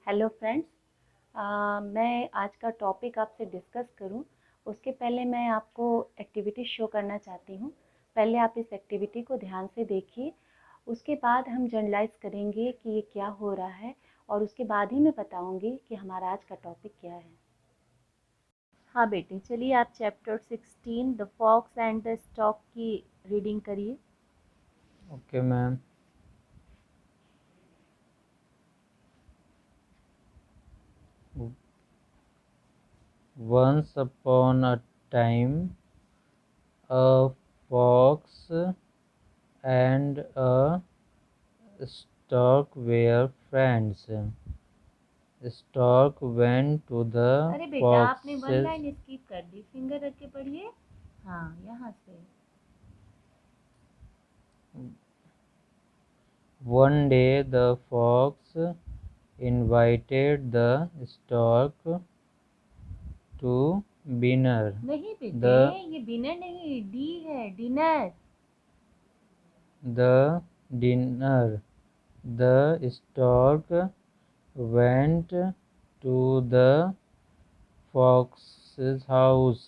Hello friends. मैं आज का टॉपिक आपसे डिस्कस करूं उसके पहले मैं आपको एक्टिविटी शो करना चाहती हूं। पहले आप इस एक्टिविटी को ध्यान से देखिए, उसके बाद हम जनरलाइज करेंगे कि ये क्या हो रहा है और उसके बाद ही मैं बताऊंगी कि हमारा आज का टॉपिक क्या है। हाँ बेटे, चलिए आप chapter 16 the fox and the stork की रीडिंग करिए। Okay ma'am. Once upon a time, a fox and a stork were friends. Stork went to the अरे बेटा, आपने वन fox's. लाइन स्किप कर दी, फिंगर रख के पढ़िए। हाँ, यहाँ से। One day, the fox invited the stork to dinner. नहीं बेटे, The ये डिनर नहीं, डी है, dinner. the dinner. The stork went to the fox's house.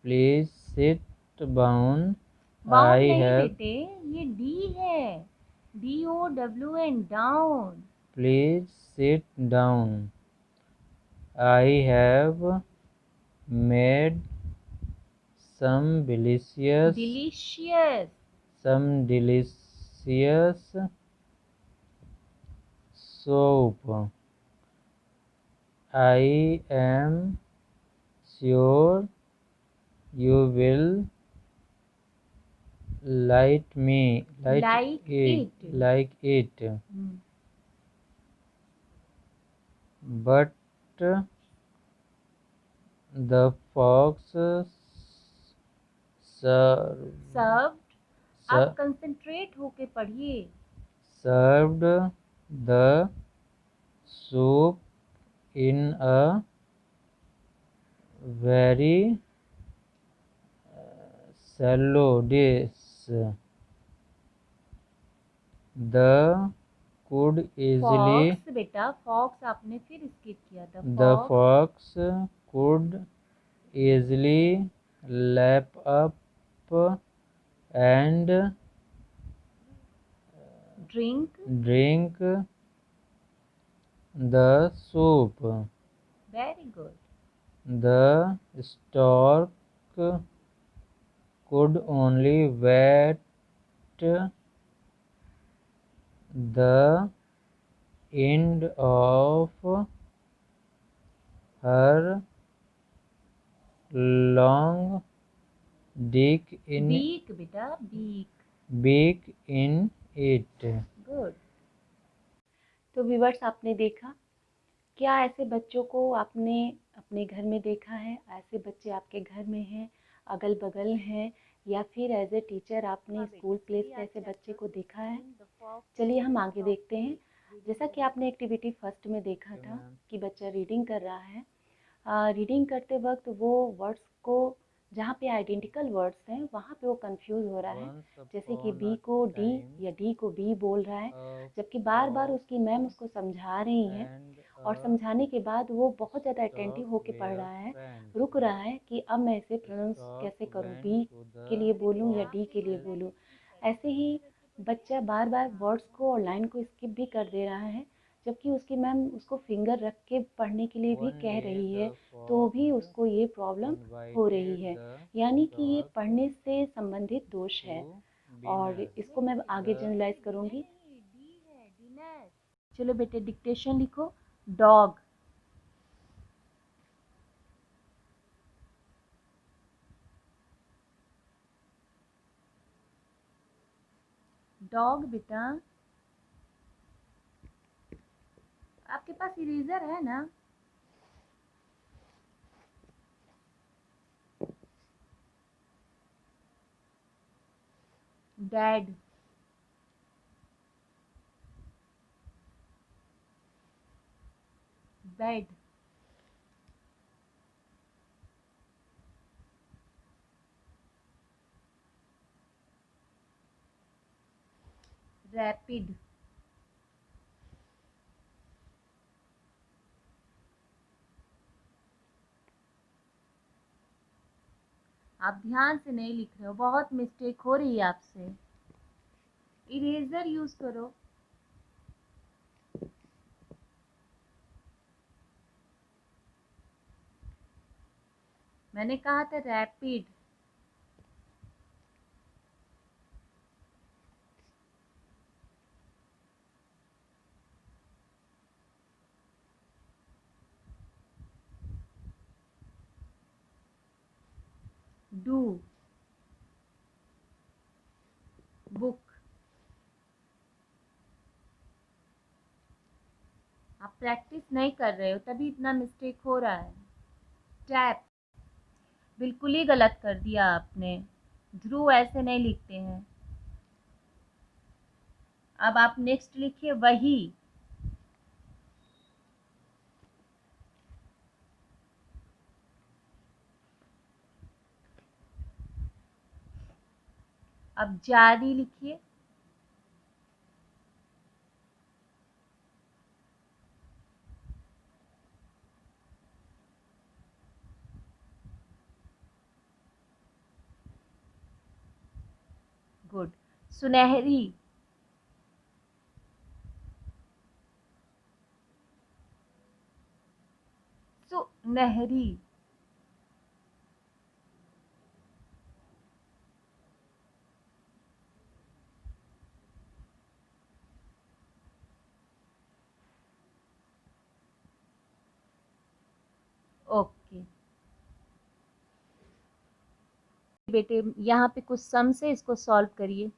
Please sit down. I bound नहीं have. बेटे, ये डी है, DOWN, down. Please sit down. I have made some delicious delicious. some delicious soup. I am sure you will like Like it. it. But the fox served. आप ser- concentrate होके पढ़िए। served the soup in a very shallow dish. The could easily fox बेटा, fox आपने फिर skip किया था। the fox fox could easily lap up and drink. drink the soup. Very good. The stork could only wet the end of her long beak beak बेटा, beak. in it. Good. तो viewers, आपने देखा, क्या ऐसे बच्चों को आपने अपने घर में देखा है? ऐसे बच्चे आपके घर में हैं, अगल बगल हैं, या फिर एज ए टीचर आपने स्कूल प्लेस पे ऐसे बच्चे को देखा है? चलिए हम आगे देखते हैं। जैसा कि आपने एक्टिविटी फर्स्ट में देखा था कि बच्चा रीडिंग कर रहा है। रीडिंग करते वक्त वो वर्ड्स को, जहाँ पे आइडेंटिकल वर्ड्स हैं वहाँ पे वो कंफ्यूज हो रहा है। जैसे कि बी को डी या डी को बी बोल रहा है, जबकि बार बार उसकी मैम उसको समझा रही है और समझाने के बाद वो बहुत ज़्यादा अटेंटिव होके पढ़ रहा है, रुक रहा है कि अब मैं इसे प्रोनाउंस कैसे करूँ, बी के लिए बोलूँ या डी के लिए बोलूँ। ऐसे ही बच्चा बार बार वर्ड्स को और लाइन को स्किप भी कर दे रहा है, जबकि उसकी मैम उसको फिंगर रख के पढ़ने के लिए भी कह रही है, तो भी उसको ये प्रॉब्लम हो रही है। यानी कि ये पढ़ने से संबंधित दोष है और इसको मैं आगे जनरलाइज करूँगी। चलो बेटे, डिक्टेशन लिखो। डॉग, डॉग बेटा, आपके पास इरेजर है ना? डैड, बेड, रैपिड, आप ध्यान से नहीं लिख रहे हो, बहुत मिस्टेक हो रही है आपसे। इरेजर यूज करो। मैंने कहा था रैपिड। Do, book. आप प्रैक्टिस नहीं कर रहे हो तभी इतना मिस्टेक हो रहा है। टैप, बिल्कुल ही गलत कर दिया आपने। ध्रुव ऐसे नहीं लिखते हैं। अब आप नेक्स्ट लिखिए वही। अब जारी लिखिए। गुड। सुनहरी। सुनहरी। ओके बेटे, यहाँ पे कुछ सम से इसको सॉल्व करिए।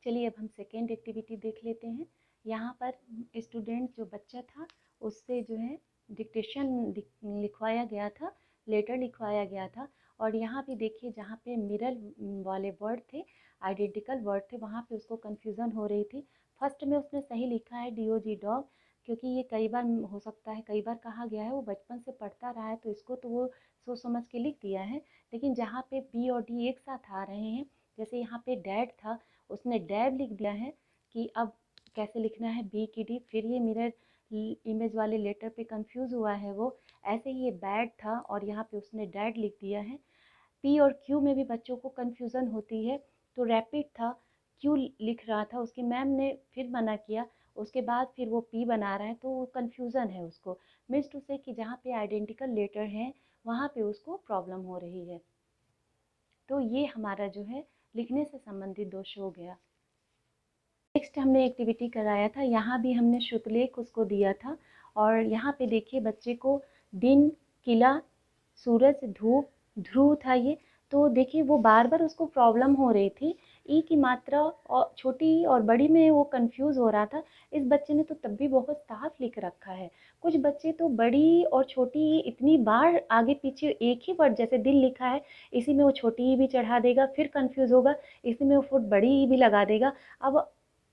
चलिए अब हम सेकेंड एक्टिविटी देख लेते हैं। यहाँ पर स्टूडेंट जो बच्चा था उससे जो है डिक्टेशन लिखवाया गया था, लेटर लिखवाया गया था। और यहाँ पे देखिए जहाँ पे मिरर वाले वर्ड थे, आइडेंटिकल वर्ड थे, वहाँ पे उसको कन्फ्यूज़न हो रही थी। फर्स्ट में उसने सही लिखा है DOG डॉग, क्योंकि ये कई बार हो सकता है, कई बार कहा गया है, वो बचपन से पढ़ता रहा है तो इसको तो वो सोच समझ के लिख दिया है। लेकिन जहाँ पे B और D एक साथ आ रहे हैं, जैसे यहाँ पे डैड था, उसने डैड लिख दिया है कि अब कैसे लिखना है B की D, फिर ये मिरर इमेज वाले लेटर पे कंफ्यूज हुआ है वो। ऐसे ही ये बैड था और यहाँ पे उसने डैड लिख दिया है। P और Q में भी बच्चों को कंफ्यूजन होती है, तो रैपिड था, Q लिख रहा था, उसकी मैम ने फिर मना किया, उसके बाद फिर वो P बना रहा है, तो कंफ्यूजन है उसको। मीन्स टू से कि जहाँ पे आइडेंटिकल लेटर हैं वहाँ पे उसको प्रॉब्लम हो रही है। तो ये हमारा जो है लिखने से संबंधित दोष हो गया। नेक्स्ट हमने एक्टिविटी कराया था, यहाँ भी हमने श्रुतलेख उसको दिया था। और यहाँ पे देखिए बच्चे को दिन, किला, सूरज, धूप, ध्रुव था ये। तो देखिए वो बार बार उसको प्रॉब्लम हो रही थी, ई की मात्रा और छोटी और बड़ी में वो कंफ्यूज हो रहा था। इस बच्चे ने तो तब भी बहुत साफ लिख रखा है। कुछ बच्चे तो बड़ी और छोटी ई इतनी बार आगे पीछे एक ही वर्ड, जैसे दिल लिखा है, इसी में वो छोटी ई भी चढ़ा देगा, फिर कंफ्यूज होगा, इसी में वो फुट बड़ी ई भी लगा देगा। अब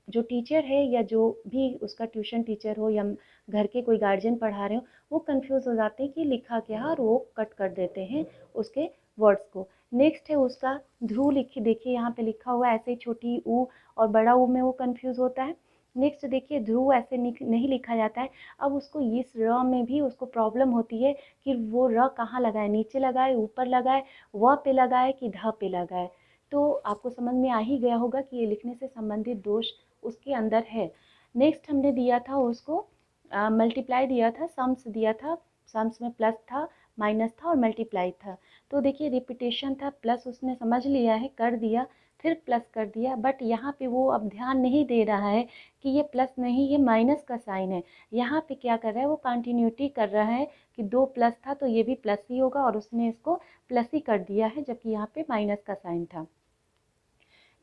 जो टीचर है या जो भी उसका ट्यूशन टीचर हो या घर के कोई गार्जियन पढ़ा रहे हो, वो कंफ्यूज हो जाते हैं कि लिखा क्या है, और वो कट कर देते हैं उसके वर्ड्स को। नेक्स्ट है उसका ध्रुव, लिखी देखिए यहाँ पे लिखा हुआ है ऐसे ही, छोटी ऊ और बड़ा ऊ में वो कंफ्यूज होता है। नेक्स्ट देखिए ध्रुव ऐसे नहीं लिखा जाता है। अब उसको इस र में भी उसको प्रॉब्लम होती है कि वो र कहाँ लगाए, नीचे लगाए, ऊपर लगाए, व पे लगाए कि ध पे लगाए। तो आपको समझ में आ ही गया होगा कि ये लिखने से संबंधित दोष उसके अंदर है। नेक्स्ट हमने दिया था उसको मल्टीप्लाई दिया था, सम्स दिया था, सम्स में प्लस था, माइनस था और मल्टीप्लाई था। तो देखिए रिपीटेशन था, प्लस उसने समझ लिया है, कर दिया, फिर प्लस कर दिया, बट यहाँ पे वो अब ध्यान नहीं दे रहा है कि ये प्लस नहीं, ये माइनस का साइन है। यहाँ पे क्या कर रहा है, वो कंटिन्यूटी कर रहा है कि 2 प्लस था तो ये भी प्लस ही होगा, और उसने इसको प्लस ही कर दिया है, जबकि यहाँ पे माइनस का साइन था।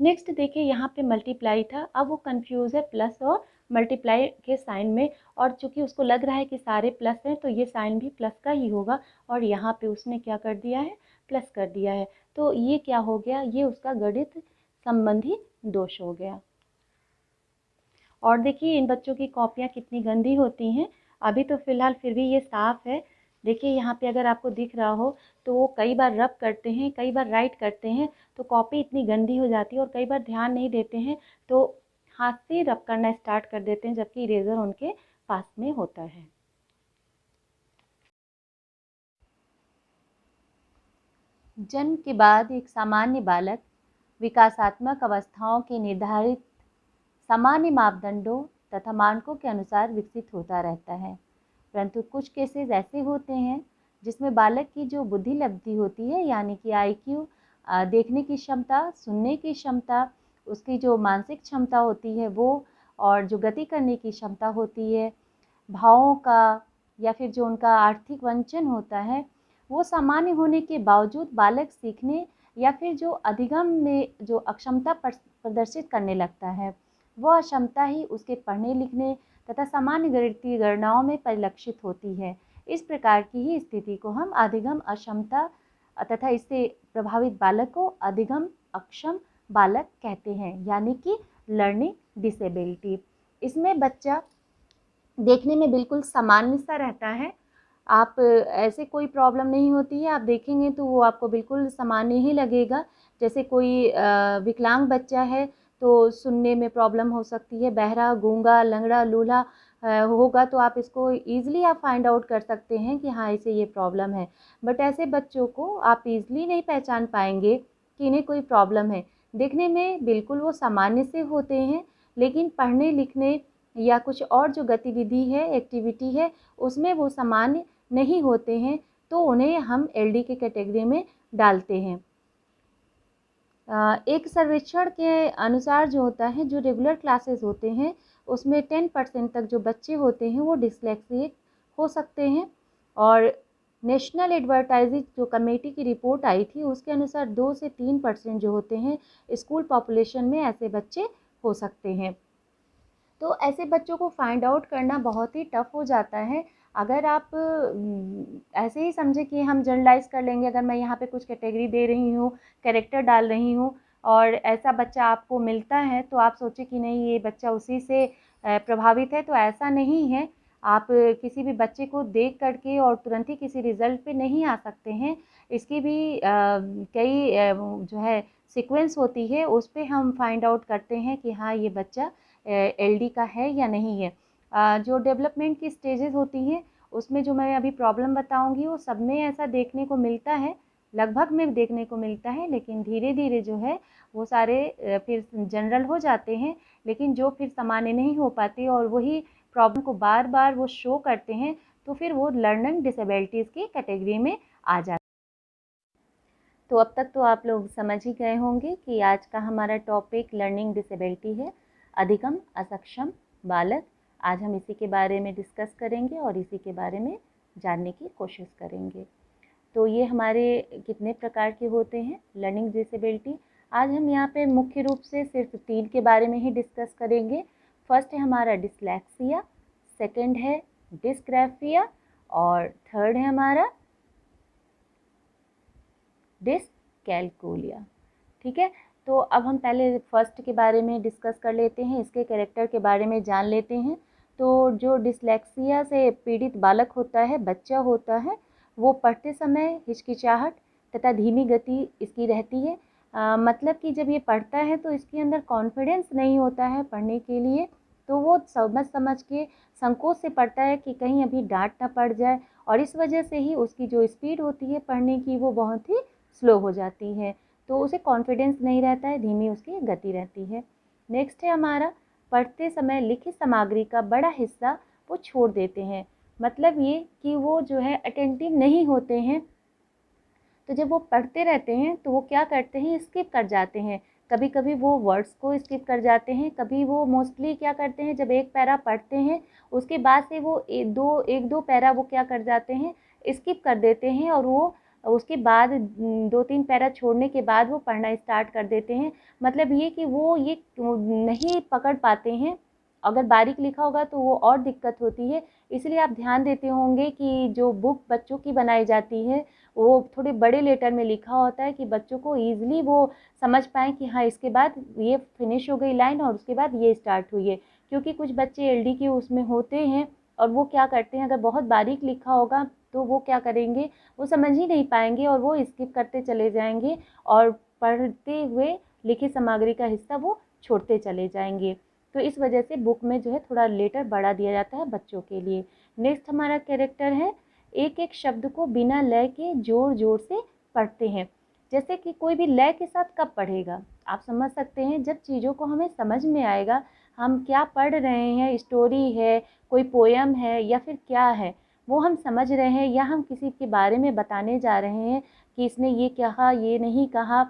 नेक्स्ट देखिए यहाँ पे मल्टीप्लाई था, अब वो कंफ्यूज है प्लस और मल्टीप्लाई के साइन में, और चूंकि उसको लग रहा है कि सारे प्लस हैं तो ये साइन भी प्लस का ही होगा, और यहाँ पे उसने क्या कर दिया है, प्लस कर दिया है। तो ये क्या हो गया, ये उसका गणित संबंधी दोष हो गया। और देखिए इन बच्चों की कॉपियाँ कितनी गंदी होती हैं। अभी तो फ़िलहाल फिर भी ये साफ़ है। देखिए यहाँ पे अगर आपको दिख रहा हो तो वो कई बार रब करते हैं, कई बार राइट करते हैं, तो कॉपी इतनी गंदी हो जाती है, और कई बार ध्यान नहीं देते हैं तो हाथ से रब करना स्टार्ट कर देते हैं, जबकि इरेज़र उनके पास में होता है। जन्म के बाद एक सामान्य बालक विकासात्मक अवस्थाओं के निर्धारित सामान्य मापदंडों तथा मानकों के अनुसार विकसित होता रहता है, परंतु कुछ केसेस ऐसे होते हैं जिसमें बालक की जो बुद्धि लब्धि होती है, यानी कि IQ, देखने की क्षमता, सुनने की क्षमता, उसकी जो मानसिक क्षमता होती है वो, और जो गति करने की क्षमता होती है, भावों का या फिर जो उनका आर्थिक वंचन होता है, वो सामान्य होने के बावजूद बालक सीखने या फिर जो अधिगम में जो अक्षमता प्रदर्शित करने लगता है, वह अक्षमता ही उसके पढ़ने लिखने तथा सामान्य गणितीय गणनाओं में परिलक्षित होती है। इस प्रकार की ही स्थिति को हम अधिगम अक्षमता तथा इससे प्रभावित बालक को अधिगम अक्षम बालक कहते हैं, यानी कि लर्निंग डिसेबिलिटी। इसमें बच्चा देखने में बिल्कुल सामान्य सा रहता है, आप ऐसे कोई प्रॉब्लम नहीं होती है, आप देखेंगे तो वो आपको बिल्कुल सामान्य ही लगेगा। जैसे कोई विकलांग बच्चा है तो सुनने में प्रॉब्लम हो सकती है, बहरा, गूंगा, लंगड़ा, लूला होगा तो आप इसको ईज़िली आप फाइंड आउट कर सकते हैं कि हाँ इसे ये प्रॉब्लम है। बट ऐसे बच्चों को आप ईज़िली नहीं पहचान पाएंगे कि इन्हें कोई प्रॉब्लम है। देखने में बिल्कुल वो सामान्य से होते हैं, लेकिन पढ़ने लिखने या कुछ और जो गतिविधि है, एक्टिविटी है, उसमें वो सामान्य नहीं होते हैं, तो उन्हें हम LD के कैटेगरी में डालते हैं। एक सर्वेक्षण के अनुसार जो होता है, जो रेगुलर क्लासेस होते हैं उसमें 10% तक जो बच्चे होते हैं वो डिस्लेक्सिक हो सकते हैं, और नेशनल एडवर्टाइजिंग जो कमेटी की रिपोर्ट आई थी उसके अनुसार 2 से 3% जो होते हैं स्कूल पॉपुलेशन में ऐसे बच्चे हो सकते हैं। तो ऐसे बच्चों को फाइंड आउट करना बहुत ही टफ़ हो जाता है। अगर आप ऐसे ही समझे कि हम जनरलाइज़ कर लेंगे, अगर मैं यहाँ पे कुछ कैटेगरी दे रही हूँ, कैरेक्टर डाल रही हूँ और ऐसा बच्चा आपको मिलता है तो आप सोचे कि नहीं ये बच्चा उसी से प्रभावित है, तो ऐसा नहीं है। आप किसी भी बच्चे को देख कर के और तुरंत ही किसी रिज़ल्ट पे नहीं आ सकते हैं। इसकी भी कई जो है सीक्वेंस होती है, उस पे हम फाइंड आउट करते हैं कि हाँ ये बच्चा एलडी का है या नहीं है। जो डेवलपमेंट की स्टेजेस होती हैं उसमें जो मैं अभी प्रॉब्लम बताऊंगी वो सब में ऐसा देखने को मिलता है, लगभग में देखने को मिलता है, लेकिन धीरे धीरे जो है वो सारे फिर जनरल हो जाते हैं, लेकिन जो फिर सामान्य नहीं हो पाते और वही प्रॉब्लम को बार बार वो शो करते हैं, तो फिर वो लर्निंग डिसेबिलिटीज़ की कैटेगरी में आ जाते हैं। तो अब तक तो आप लोग समझ ही गए होंगे कि आज का हमारा टॉपिक लर्निंग डिसेबिलिटी है, अधिगम अक्षम बालक। आज हम इसी के बारे में डिस्कस करेंगे और इसी के बारे में जानने की कोशिश करेंगे। तो ये हमारे कितने प्रकार के होते हैं लर्निंग डिसेबिलिटी। आज हम यहाँ पे मुख्य रूप से सिर्फ 3 के बारे में ही डिस्कस करेंगे। फर्स्ट है हमारा डिसलेक्सिया, सेकंड है डिस्ग्राफिया और थर्ड है हमारा डिसकैलकुलिया। ठीक है, तो अब हम पहले फर्स्ट के बारे में डिस्कस कर लेते हैं, इसके कैरेक्टर के बारे में जान लेते हैं। तो जो डिसलेक्सिया से पीड़ित बालक होता है, बच्चा होता है, वो पढ़ते समय हिचकिचाहट तथा धीमी गति इसकी रहती है। मतलब कि जब ये पढ़ता है तो इसके अंदर कॉन्फिडेंस नहीं होता है पढ़ने के लिए, तो वो समझ समझ के संकोच से पढ़ता है कि कहीं अभी डांट ना पड़ जाए, और इस वजह से ही उसकी जो स्पीड होती है पढ़ने की वो बहुत ही स्लो हो जाती है, तो उसे कॉन्फिडेंस नहीं रहता है, धीमी उसकी गति रहती है। नेक्स्ट है हमारा पढ़ते समय लिखित सामग्री का बड़ा हिस्सा वो छोड़ देते हैं। मतलब ये कि वो जो है अटेंटिव नहीं होते हैं, तो जब वो पढ़ते रहते हैं तो वो क्या करते हैं, स्किप कर जाते हैं। कभी कभी वो वर्ड्स को स्किप कर जाते हैं, कभी वो मोस्टली क्या करते हैं, जब एक पैरा पढ़ते हैं उसके बाद से वो एक दो पैरा वो क्या कर जाते हैं, स्किप कर देते हैं, और वो उसके बाद 2-3 पैरा छोड़ने के बाद वो पढ़ना स्टार्ट कर देते हैं। मतलब ये कि वो ये नहीं पकड़ पाते हैं। अगर बारीक लिखा होगा तो वो और दिक्कत होती है। इसलिए आप ध्यान देते होंगे कि जो बुक बच्चों की बनाई जाती है वो थोड़े बड़े लेटर में लिखा होता है कि बच्चों को ईज़िली वो समझ पाएँ कि हाँ इसके बाद ये फिनिश हो गई लाइन और उसके बाद ये स्टार्ट हुई है। क्योंकि कुछ बच्चे एलडी के उसमें होते हैं और वो क्या करते हैं, अगर बहुत बारीक लिखा होगा तो वो क्या करेंगे, वो समझ ही नहीं पाएंगे और वो स्किप करते चले जाएंगे और पढ़ते हुए लिखित सामग्री का हिस्सा वो छोड़ते चले जाएंगे। तो इस वजह से बुक में जो है थोड़ा लेटर बढ़ा दिया जाता है बच्चों के लिए। नेक्स्ट हमारा कैरेक्टर है एक एक शब्द को बिना लय के जोर जोर से पढ़ते हैं। जैसे कि कोई भी लय के साथ कब पढ़ेगा, आप समझ सकते हैं, जब चीज़ों को हमें समझ में आएगा हम क्या पढ़ रहे हैं, स्टोरी है, कोई पोयम है या फिर क्या है, वो हम समझ रहे हैं या हम किसी के बारे में बताने जा रहे हैं कि इसने ये कहा ये नहीं कहा,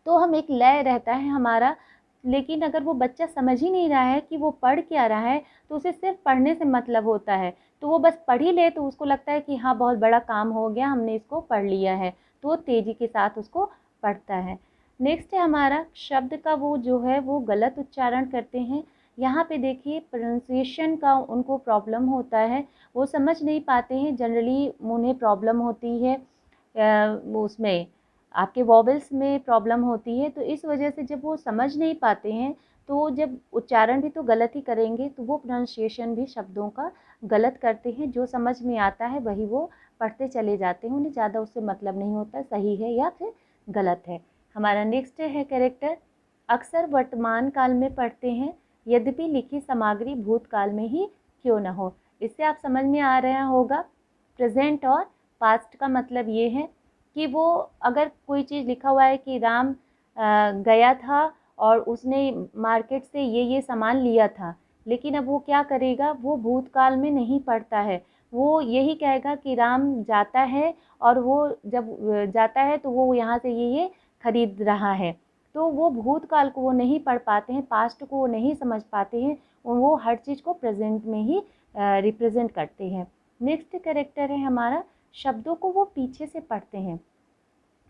तो हम एक लय रहता है हमारा। लेकिन अगर वो बच्चा समझ ही नहीं रहा है कि वो पढ़ क्या रहा है, तो उसे सिर्फ पढ़ने से मतलब होता है, तो वो बस पढ़ ही ले तो उसको लगता है कि हाँ बहुत बड़ा काम हो गया, हमने इसको पढ़ लिया है, तो वो तेज़ी के साथ उसको पढ़ता है। नेक्स्ट है हमारा शब्द का वो जो है वो गलत उच्चारण करते हैं। यहाँ पे देखिए प्रोनाउंसिएशन का उनको प्रॉब्लम होता है, वो समझ नहीं पाते हैं, जनरली उन्हें प्रॉब्लम होती है उसमें आपके वॉवेल्स में प्रॉब्लम होती है, तो इस वजह से जब वो समझ नहीं पाते हैं तो जब उच्चारण भी तो गलत ही करेंगे, तो वो प्रोनाउंसिएशन भी शब्दों का गलत करते हैं। जो समझ में आता है वही वो पढ़ते चले जाते हैं, उन्हें ज़्यादा उससे मतलब नहीं होता सही है या फिर गलत है। हमारा नेक्स्ट है कैरेक्टर अक्सर वर्तमान काल में पढ़ते हैं यद्यपि लिखी सामग्री भूतकाल में ही क्यों न हो। इससे आप समझ में आ रहा होगा प्रेजेंट और पास्ट का मतलब ये है कि वो अगर कोई चीज़ लिखा हुआ है कि राम गया था और उसने मार्केट से ये सामान लिया था, लेकिन अब वो क्या करेगा, वो भूतकाल में नहीं पढ़ता है, वो यही कहेगा कि राम जाता है और वो जब जाता है तो वो यहाँ से ये खरीद रहा है। तो वो भूतकाल को वो नहीं पढ़ पाते हैं, पास्ट को वो नहीं समझ पाते हैं, वो हर चीज़ को प्रेजेंट में ही रिप्रेजेंट करते हैं। नेक्स्ट कैरेक्टर है हमारा शब्दों को वो पीछे से पढ़ते हैं।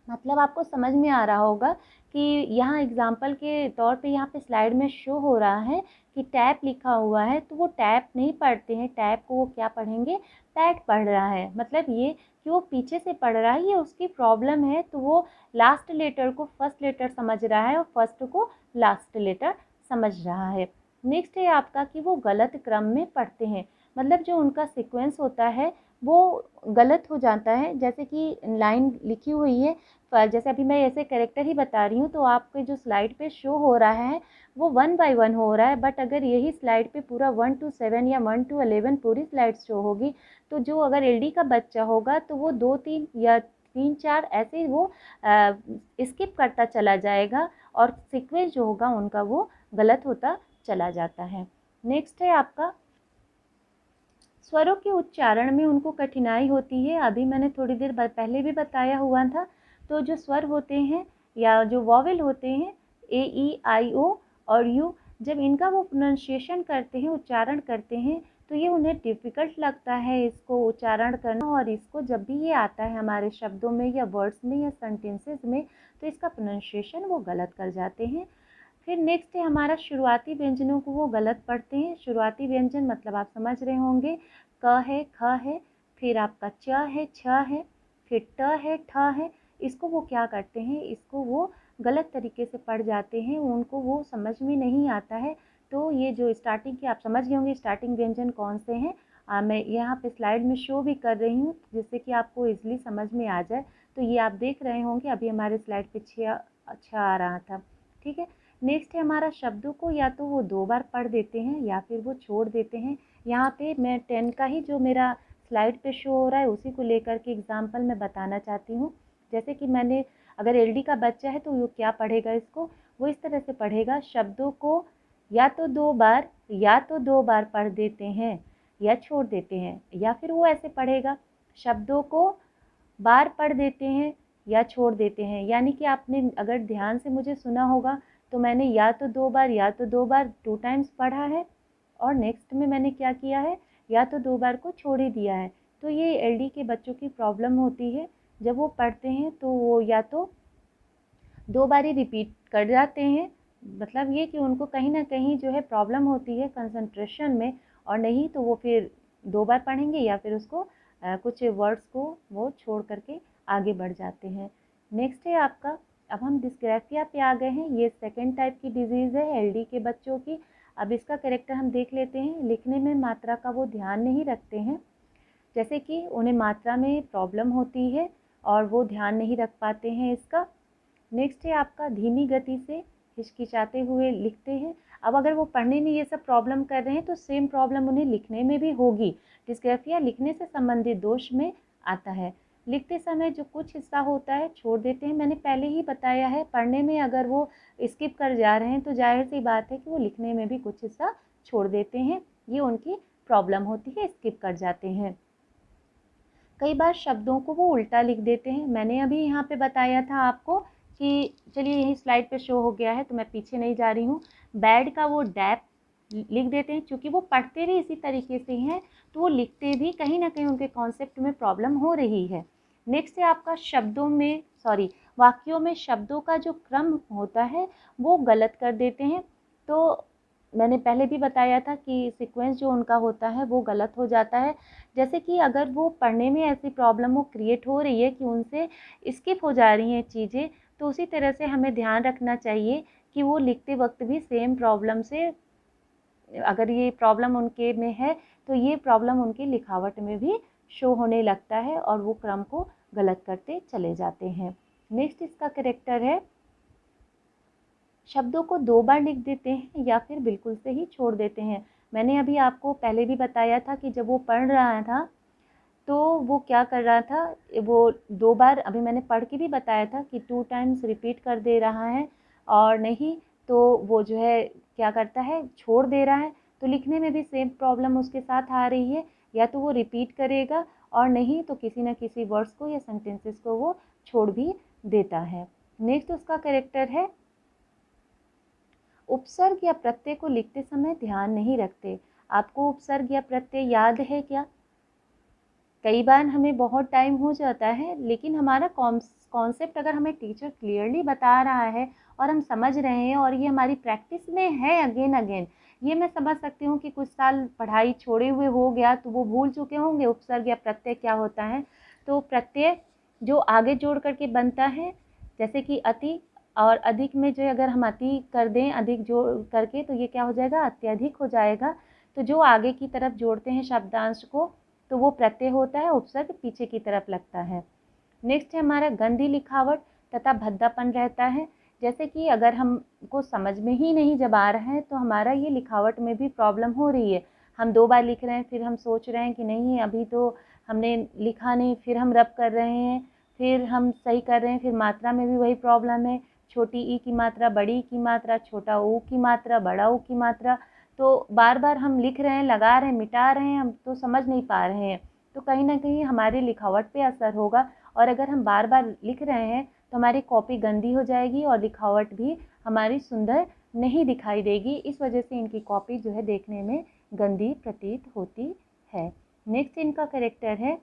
मतलब आपको समझ में आ रहा होगा कि यहाँ एग्जाम्पल के तौर पे यहाँ पे स्लाइड में शो हो रहा है कि टैप लिखा हुआ है, तो वो टैप नहीं पढ़ते हैं, टैप को वो क्या पढ़ेंगे, पैट पढ़ रहा है। मतलब ये कि वो पीछे से पढ़ रहा है, ये उसकी प्रॉब्लम है। तो वो लास्ट लेटर को फर्स्ट लेटर समझ रहा है और फर्स्ट को लास्ट लेटर समझ रहा है। नेक्स्ट है आपका कि वो गलत क्रम में पढ़ते हैं। मतलब जो उनका सीक्वेंस होता है वो गलत हो जाता है। जैसे कि लाइन लिखी हुई है, जैसे अभी मैं ऐसे कैरेक्टर ही बता रही हूँ, तो आपके जो स्लाइड पे शो हो रहा है वो 1 बाय 1 हो रहा है। बट अगर यही स्लाइड पे पूरा 1 to 7 या 1 to 11 पूरी स्लाइड शो होगी, तो जो अगर एलडी का बच्चा होगा तो वो 2-3 या 3-4 ऐसे वो स्किप करता चला जाएगा और सीक्वेंस जो होगा उनका वो गलत होता चला जाता है। नेक्स्ट है आपका स्वरों के उच्चारण में उनको कठिनाई होती है। अभी मैंने थोड़ी देर पहले भी बताया हुआ था। तो जो स्वर होते हैं या जो वॉवेल होते हैं ए, ई, आई, ओ और यू, जब इनका वो प्रोनाउंसिएशन करते हैं, उच्चारण करते हैं, तो ये उन्हें डिफ़िकल्ट लगता है इसको उच्चारण करना। और इसको जब भी ये आता है हमारे शब्दों में या वर्ड्स में या सेंटेंसेस में, तो इसका प्रोनाउंसिएशन वो गलत कर जाते हैं। फिर नेक्स्ट है हमारा शुरुआती व्यंजनों को वो गलत पढ़ते हैं। शुरुआती व्यंजन मतलब आप समझ रहे होंगे, क है, ख है, फिर आपका च है, छ है, फिर ट है, ठ है। इसको वो क्या करते हैं, इसको वो गलत तरीके से पढ़ जाते हैं, उनको वो समझ में नहीं आता है। तो ये जो स्टार्टिंग के आप समझ गए होंगे स्टार्टिंग व्यंजन कौन से हैं, मैं यहाँ पे स्लाइड में शो भी कर रही हूँ जिससे कि आपको इजीली समझ में आ जाए। तो ये आप देख रहे होंगे, अभी हमारे स्लाइड पे अच्छा आ रहा था। ठीक है। नेक्स्ट है हमारा शब्दों को या तो वो 2 बार पढ़ देते हैं या फिर वो छोड़ देते हैं। यहाँ पे मैं 10 का ही जो मेरा स्लाइड पे शो हो रहा है उसी को लेकर के एग्जाम्पल मैं बताना चाहती हूँ। जैसे कि मैंने अगर एलडी का बच्चा है तो वो क्या पढ़ेगा, इसको वो इस तरह से पढ़ेगा, शब्दों को या तो 2 बार पढ़ देते हैं या छोड़ देते हैं। या फिर वो ऐसे पढ़ेगा, शब्दों को बार पढ़ देते हैं या छोड़ देते हैं। यानी कि आपने अगर ध्यान से मुझे सुना होगा तो मैंने या तो 2 बार 2 टाइम्स पढ़ा है और नेक्स्ट में मैंने क्या किया है, या तो 2 बार को छोड़ ही दिया है। तो ये एलडी के बच्चों की प्रॉब्लम होती है। जब वो पढ़ते हैं तो वो या तो 2 बार ही रिपीट कर जाते हैं। मतलब ये कि उनको कहीं ना कहीं जो है प्रॉब्लम होती है कंसंट्रेशन में, और नहीं तो वो फिर 2 बार पढ़ेंगे या फिर उसको कुछ वर्ड्स को वो छोड़ करके आगे बढ़ जाते हैं। नेक्स्ट है आपका, अब हम डिस्ग्राफिया पे आ गए हैं। ये सेकेंड टाइप की डिजीज़ है एलडी के बच्चों की। अब इसका कैरेक्टर हम देख लेते हैं। लिखने में मात्रा का वो ध्यान नहीं रखते हैं, जैसे कि उन्हें मात्रा में प्रॉब्लम होती है और वो ध्यान नहीं रख पाते हैं इसका। नेक्स्ट है आपका धीमी गति से हिचकिचाते हुए लिखते हैं। अब अगर वो पढ़ने में ये सब प्रॉब्लम कर रहे हैं तो सेम प्रॉब्लम उन्हें लिखने में भी होगी। डिस्ग्राफिया लिखने से संबंधित दोष में आता है। लिखते समय जो कुछ हिस्सा होता है छोड़ देते हैं। मैंने पहले ही बताया है, पढ़ने में अगर वो स्किप कर जा रहे हैं तो जाहिर सी बात है कि वो लिखने में भी कुछ हिस्सा छोड़ देते हैं। ये उनकी प्रॉब्लम होती है, स्किप कर जाते हैं। कई बार शब्दों को वो उल्टा लिख देते हैं। मैंने अभी यहाँ पे बताया था आपको कि चलिए यही स्लाइड पे शो हो गया है तो मैं पीछे नहीं जा रही हूँ। बैड का वो डैप लिख देते हैं, क्योंकि वो पढ़ते भी इसी तरीके से हैं तो वो लिखते भी कहीं ना कहीं उनके कॉन्सेप्ट में प्रॉब्लम हो रही है। नेक्स्ट है आपका वाक्यों में शब्दों का जो क्रम होता है वो गलत कर देते हैं। तो मैंने पहले भी बताया था कि सीक्वेंस जो उनका होता है वो गलत हो जाता है। जैसे कि अगर वो पढ़ने में ऐसी प्रॉब्लम वो क्रिएट हो रही है कि उनसे स्किप हो जा रही हैं चीज़ें, तो उसी तरह से हमें ध्यान रखना चाहिए कि वो लिखते वक्त भी सेम प्रॉब्लम से, अगर ये प्रॉब्लम उनके में है तो ये प्रॉब्लम उनकी लिखावट में भी शो होने लगता है और वो क्रम को गलत करते चले जाते हैं। नेक्स्ट इसका कैरेक्टर है, शब्दों को 2 बार लिख देते हैं या फिर बिल्कुल से ही छोड़ देते हैं। मैंने अभी आपको पहले भी बताया था कि जब वो पढ़ रहा था तो वो क्या कर रहा था, वो 2 बार, अभी मैंने पढ़ के भी बताया था कि 2 टाइम्स रिपीट कर दे रहा है, और नहीं तो वो जो है क्या करता है, छोड़ दे रहा है। तो लिखने में भी सेम प्रॉब्लम उसके साथ आ रही है, या तो वो रिपीट करेगा और नहीं तो किसी न किसी वर्ड्स को या सेंटेंसेस को वो छोड़ भी देता है। नेक्स्ट उसका कैरेक्टर है, उपसर्ग या प्रत्यय को लिखते समय ध्यान नहीं रखते। आपको उपसर्ग या प्रत्यय याद है क्या? कई बार हमें बहुत टाइम हो जाता है, लेकिन हमारा कॉन्सेप्ट अगर हमें टीचर क्लियरली बता रहा है और हम समझ रहे हैं और ये हमारी प्रैक्टिस में है अगेन अगेन, ये मैं समझ सकती हूँ कि कुछ साल पढ़ाई छोड़े हुए हो गया तो वो भूल चुके होंगे उपसर्ग या प्रत्यय क्या होता है। तो प्रत्यय जो आगे जोड़ करके बनता है, जैसे कि अति और अधिक में जो अगर हम अति कर दें अधिक जोड़ करके तो ये क्या हो जाएगा, अत्यधिक हो जाएगा। तो जो आगे की तरफ जोड़ते हैं शब्दांश को तो वो प्रत्यय होता है, उपसर्ग पीछे की तरफ लगता है। नेक्स्ट है हमारा गंदी लिखावट तथा भद्दापन रहता है। जैसे कि अगर हमको समझ में ही नहीं जब आ रहा है तो हमारा ये लिखावट में भी प्रॉब्लम हो रही है। हम 2 बार लिख रहे हैं, फिर हम सोच रहे हैं कि नहीं अभी तो हमने लिखा नहीं, फिर हम रब कर रहे हैं, फिर हम सही कर रहे हैं, फिर मात्रा में भी वही प्रॉब्लम है, छोटी ई की मात्रा, बड़ी ई की मात्रा, छोटा ऊ की मात्रा, बड़ा ऊ की मात्रा। तो बार बार हम लिख रहे हैं, लगा रहे हैं, मिटा रहे हैं, हम तो समझ नहीं पा रहे हैं। तो कहीं ना कहीं हमारी लिखावट पे असर होगा, और अगर हम बार बार लिख रहे हैं तो हमारी कॉपी गंदी हो जाएगी और लिखावट भी हमारी सुंदर नहीं दिखाई देगी। इस वजह से इनकी कॉपी जो है देखने में गंदी प्रतीत होती है। नेक्स्ट इनका कैरेक्टर है,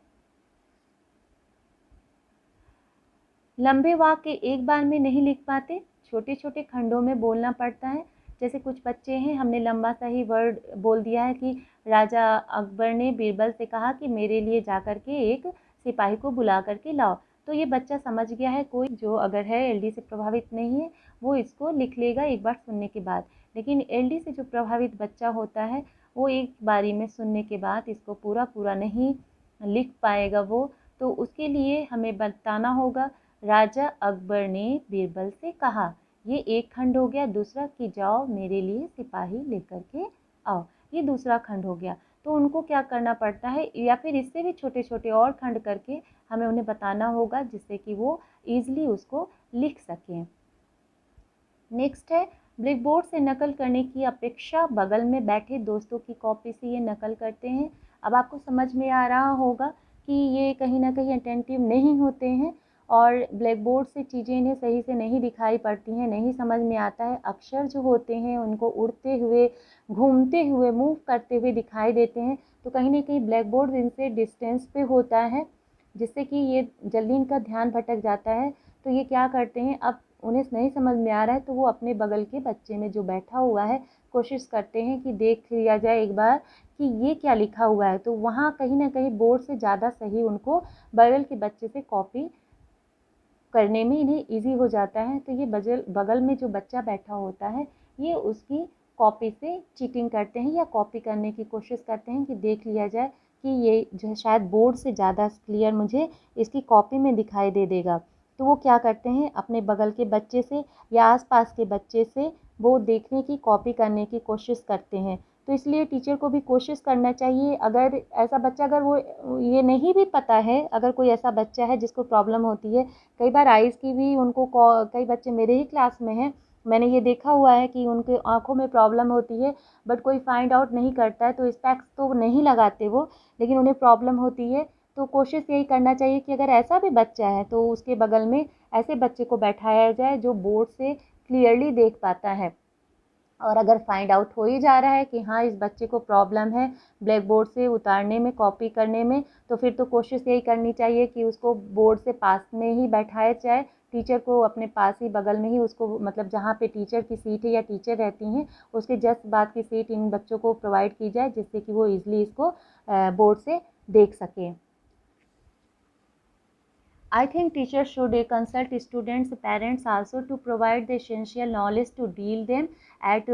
लंबे वाक्य एक बार में नहीं लिख पाते, छोटे छोटे खंडों में बोलना पड़ता है। जैसे कुछ बच्चे हैं, हमने लंबा सा ही वर्ड बोल दिया है कि राजा अकबर ने बीरबल से कहा कि मेरे लिए जा कर के एक सिपाही को बुला करके लाओ। तो ये बच्चा समझ गया है, कोई जो अगर है एलडी से प्रभावित नहीं है वो इसको लिख लेगा एक बार सुनने के बाद। लेकिन एलडी से जो प्रभावित बच्चा होता है वो एक बारी में सुनने के बाद इसको पूरा पूरा नहीं लिख पाएगा वो। तो उसके लिए हमें बताना होगा, राजा अकबर ने बीरबल से कहा, ये एक खंड हो गया। दूसरा कि जाओ मेरे लिए सिपाही लेकर के आओ, ये दूसरा खंड हो गया। तो उनको क्या करना पड़ता है, या फिर इससे भी छोटे छोटे और खंड करके हमें उन्हें बताना होगा जिससे कि वो ईजिली उसको लिख सकें। नेक्स्ट है, ब्लैक बोर्ड से नकल करने की अपेक्षा बगल में बैठे दोस्तों की कॉपी से ये नकल करते हैं। अब आपको समझ में आ रहा होगा कि ये कहीं ना कहीं अटेंटिव नहीं होते हैं और ब्लैक बोर्ड से चीज़ें इन्हें सही से नहीं दिखाई पड़ती हैं, नहीं समझ में आता है। अक्षर जो होते हैं उनको उड़ते हुए, घूमते हुए, मूव करते हुए दिखाई देते हैं। तो कहीं ना कहीं ब्लैक बोर्ड इनसे डिस्टेंस पे होता है, जिससे कि ये जल्दी इनका ध्यान भटक जाता है। तो ये क्या करते हैं, अब उन्हें नहीं समझ में आ रहा है तो वो अपने बगल के बच्चे में जो बैठा हुआ है कोशिश करते हैं कि देख लिया जाए एक बार कि ये क्या लिखा हुआ है। तो वहाँ कहीं ना कहीं बोर्ड से ज़्यादा सही उनको बगल के बच्चे से कॉपी करने में इन्हें इजी हो जाता है। तो ये बगल में जो बच्चा बैठा होता है ये उसकी कॉपी से चीटिंग करते हैं या कॉपी करने की कोशिश करते हैं कि देख लिया जाए कि ये जो है शायद बोर्ड से ज़्यादा क्लियर मुझे इसकी कॉपी में दिखाई दे देगा। तो वो क्या करते हैं, अपने बगल के बच्चे से या आसपास के बच्चे से वो देखने की, कॉपी करने की कोशिश करते हैं। तो इसलिए टीचर को भी कोशिश करना चाहिए, अगर ऐसा बच्चा, अगर वो ये नहीं भी पता है, अगर कोई ऐसा बच्चा है जिसको प्रॉब्लम होती है, कई बार आइज़ की भी उनको, कई बच्चे मेरे ही क्लास में हैं, मैंने ये देखा हुआ है कि उनके आँखों में प्रॉब्लम होती है बट कोई फाइंड आउट नहीं करता है। तो स्पेक्स तो नहीं लगाते वो, लेकिन उन्हें प्रॉब्लम होती है। तो कोशिश यही करना चाहिए कि अगर ऐसा भी बच्चा है तो उसके बगल में ऐसे बच्चे को बैठाया जाए जो बोर्ड से क्लियरली देख पाता है। और अगर फाइंड आउट हो ही जा रहा है कि हाँ इस बच्चे को प्रॉब्लम है ब्लैक बोर्ड से उतारने में, कॉपी करने में, तो फिर तो कोशिश यही करनी चाहिए कि उसको बोर्ड से पास में ही बैठाया जाए, टीचर को अपने पास ही बगल में ही उसको, मतलब जहाँ पे टीचर की सीट है या टीचर रहती हैं उसके जस्ट बाद की सीट इन बच्चों को प्रोवाइड की जाए, जिससे कि वो ईजिली इसको बोर्ड से देख सकें। I think teachers should consult students' parents also to provide the essential knowledge to deal them at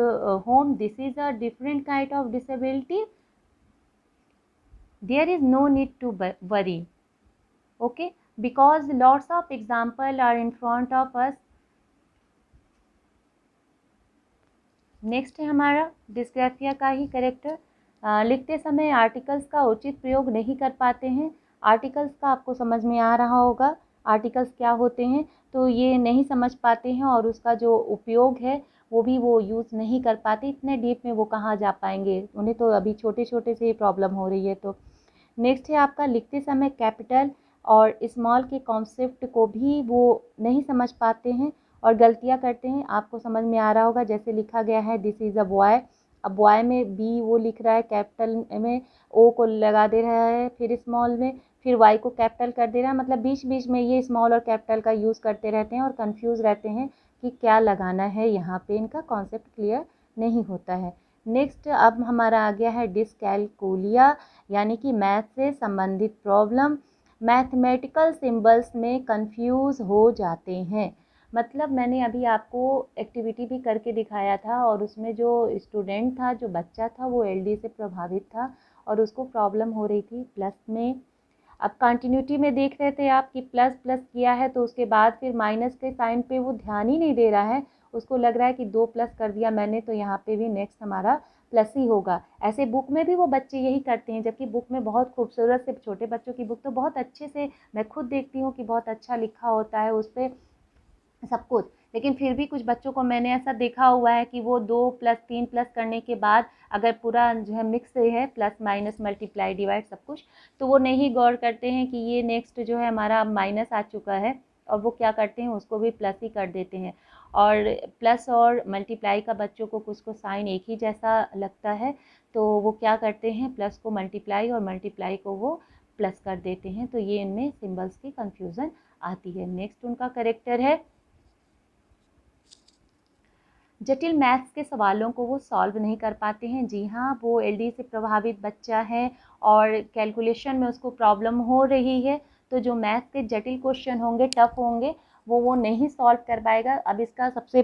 home. This is a different kind of disability. There is no need to worry. Okay, because lots of examples are in front of us. Next है हमारा dysgraphia का ही character. लिखते समय articles का उचित प्रयोग नहीं कर पाते हैं। आर्टिकल्स का आपको समझ में आ रहा होगा, आर्टिकल्स क्या होते हैं, तो ये नहीं समझ पाते हैं और उसका जो उपयोग है वो भी वो यूज़ नहीं कर पाते। इतने डीप में वो कहाँ जा पाएंगे, उन्हें तो अभी छोटे छोटे से प्रॉब्लम हो रही है। तो नेक्स्ट है आपका, लिखते समय कैपिटल और स्मॉल के कॉन्सेप्ट को भी वो नहीं समझ पाते हैं और गलतियां करते हैं। आपको समझ में आ रहा होगा, जैसे लिखा गया है दिस इज़ अ बॉय, अब बॉय में बी वो लिख रहा है कैपिटल में, ओ को लगा दे रहा है, फिर स्मॉल में फिर y को कैपिटल कर दे रहा है, मतलब बीच बीच में ये स्मॉल और कैपिटल का यूज़ करते रहते हैं और कंफ्यूज रहते हैं कि क्या लगाना है, यहाँ पे इनका कॉन्सेप्ट क्लियर नहीं होता है। नेक्स्ट अब हमारा आ गया है डिसकैलकुलिया, यानी कि मैथ से संबंधित प्रॉब्लम। मैथमेटिकल सिंबल्स में कंफ्यूज हो जाते हैं। मतलब मैंने अभी आपको एक्टिविटी भी करके दिखाया था और उसमें जो स्टूडेंट था, जो बच्चा था, वो एलडी से प्रभावित था और उसको प्रॉब्लम हो रही थी प्लस में। अब कंटिन्यूटी में देख रहे थे आप कि प्लस प्लस किया है तो उसके बाद फिर माइनस के साइन पे वो ध्यान ही नहीं दे रहा है, उसको लग रहा है कि 2 प्लस कर दिया मैंने तो यहाँ पे भी नेक्स्ट हमारा प्लस ही होगा। ऐसे बुक में भी वो बच्चे यही करते हैं, जबकि बुक में बहुत खूबसूरत से, छोटे बच्चों की बुक तो बहुत अच्छे से मैं खुद देखती हूँ कि बहुत अच्छा लिखा होता है उस पर सब कुछ, लेकिन फिर भी कुछ बच्चों को मैंने ऐसा देखा हुआ है कि वो 2 प्लस 3 प्लस करने के बाद अगर पूरा जो है मिक्स है प्लस माइनस मल्टीप्लाई डिवाइड सब कुछ, तो वो नहीं गौर करते हैं कि ये नेक्स्ट जो है हमारा माइनस आ चुका है और वो क्या करते हैं उसको भी प्लस ही कर देते हैं। और प्लस और मल्टीप्लाई का बच्चों को कुछ को साइन एक ही जैसा लगता है, तो वो क्या करते हैं प्लस को मल्टीप्लाई और मल्टीप्लाई को वो प्लस कर देते हैं, तो ये इनमें सिम्बल्स की कन्फ्यूज़न आती है। नेक्स्ट उनका करेक्टर है जटिल मैथ्स के सवालों को वो सॉल्व नहीं कर पाते हैं। जी हाँ, वो एलडी से प्रभावित बच्चा है और कैलकुलेशन में उसको प्रॉब्लम हो रही है, तो जो मैथ के जटिल क्वेश्चन होंगे, टफ होंगे, वो नहीं सॉल्व कर पाएगा। अब इसका सबसे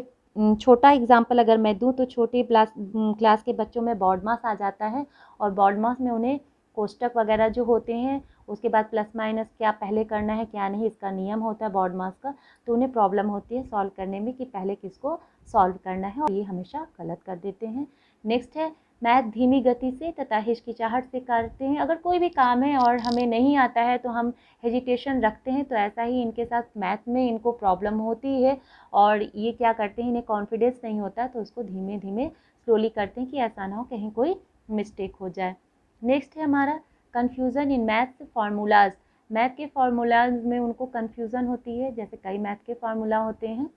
छोटा एग्जांपल अगर मैं दूं तो छोटे क्लास के बच्चों में बोर्ड मास आ जाता है और बोर्ड मास में उन्हें कोष्टक वगैरह जो होते हैं, उसके बाद प्लस माइनस क्या पहले करना है क्या नहीं, इसका नियम होता है बोर्ड मास का, तो उन्हें प्रॉब्लम होती है सॉल्व करने में कि पहले किसको सॉल्व करना है और ये हमेशा गलत कर देते हैं। नेक्स्ट है मैथ धीमी गति से तथा हिचकिचाहट से करते हैं। अगर कोई भी काम है और हमें नहीं आता है तो हम हेजिटेशन रखते हैं, तो ऐसा ही इनके साथ मैथ में इनको प्रॉब्लम होती है और ये क्या करते हैं, इन्हें कॉन्फिडेंस नहीं होता तो उसको धीमे धीमे स्लोली करते हैं कि ऐसा ना हो कहीं कोई मिस्टेक हो जाए। नेक्स्ट है हमारा confusion in math formulas. Math के फार्मूलाज में उनको कन्फ्यूज़न होती है, जैसे कई मैथ के फार्मूला होते हैं।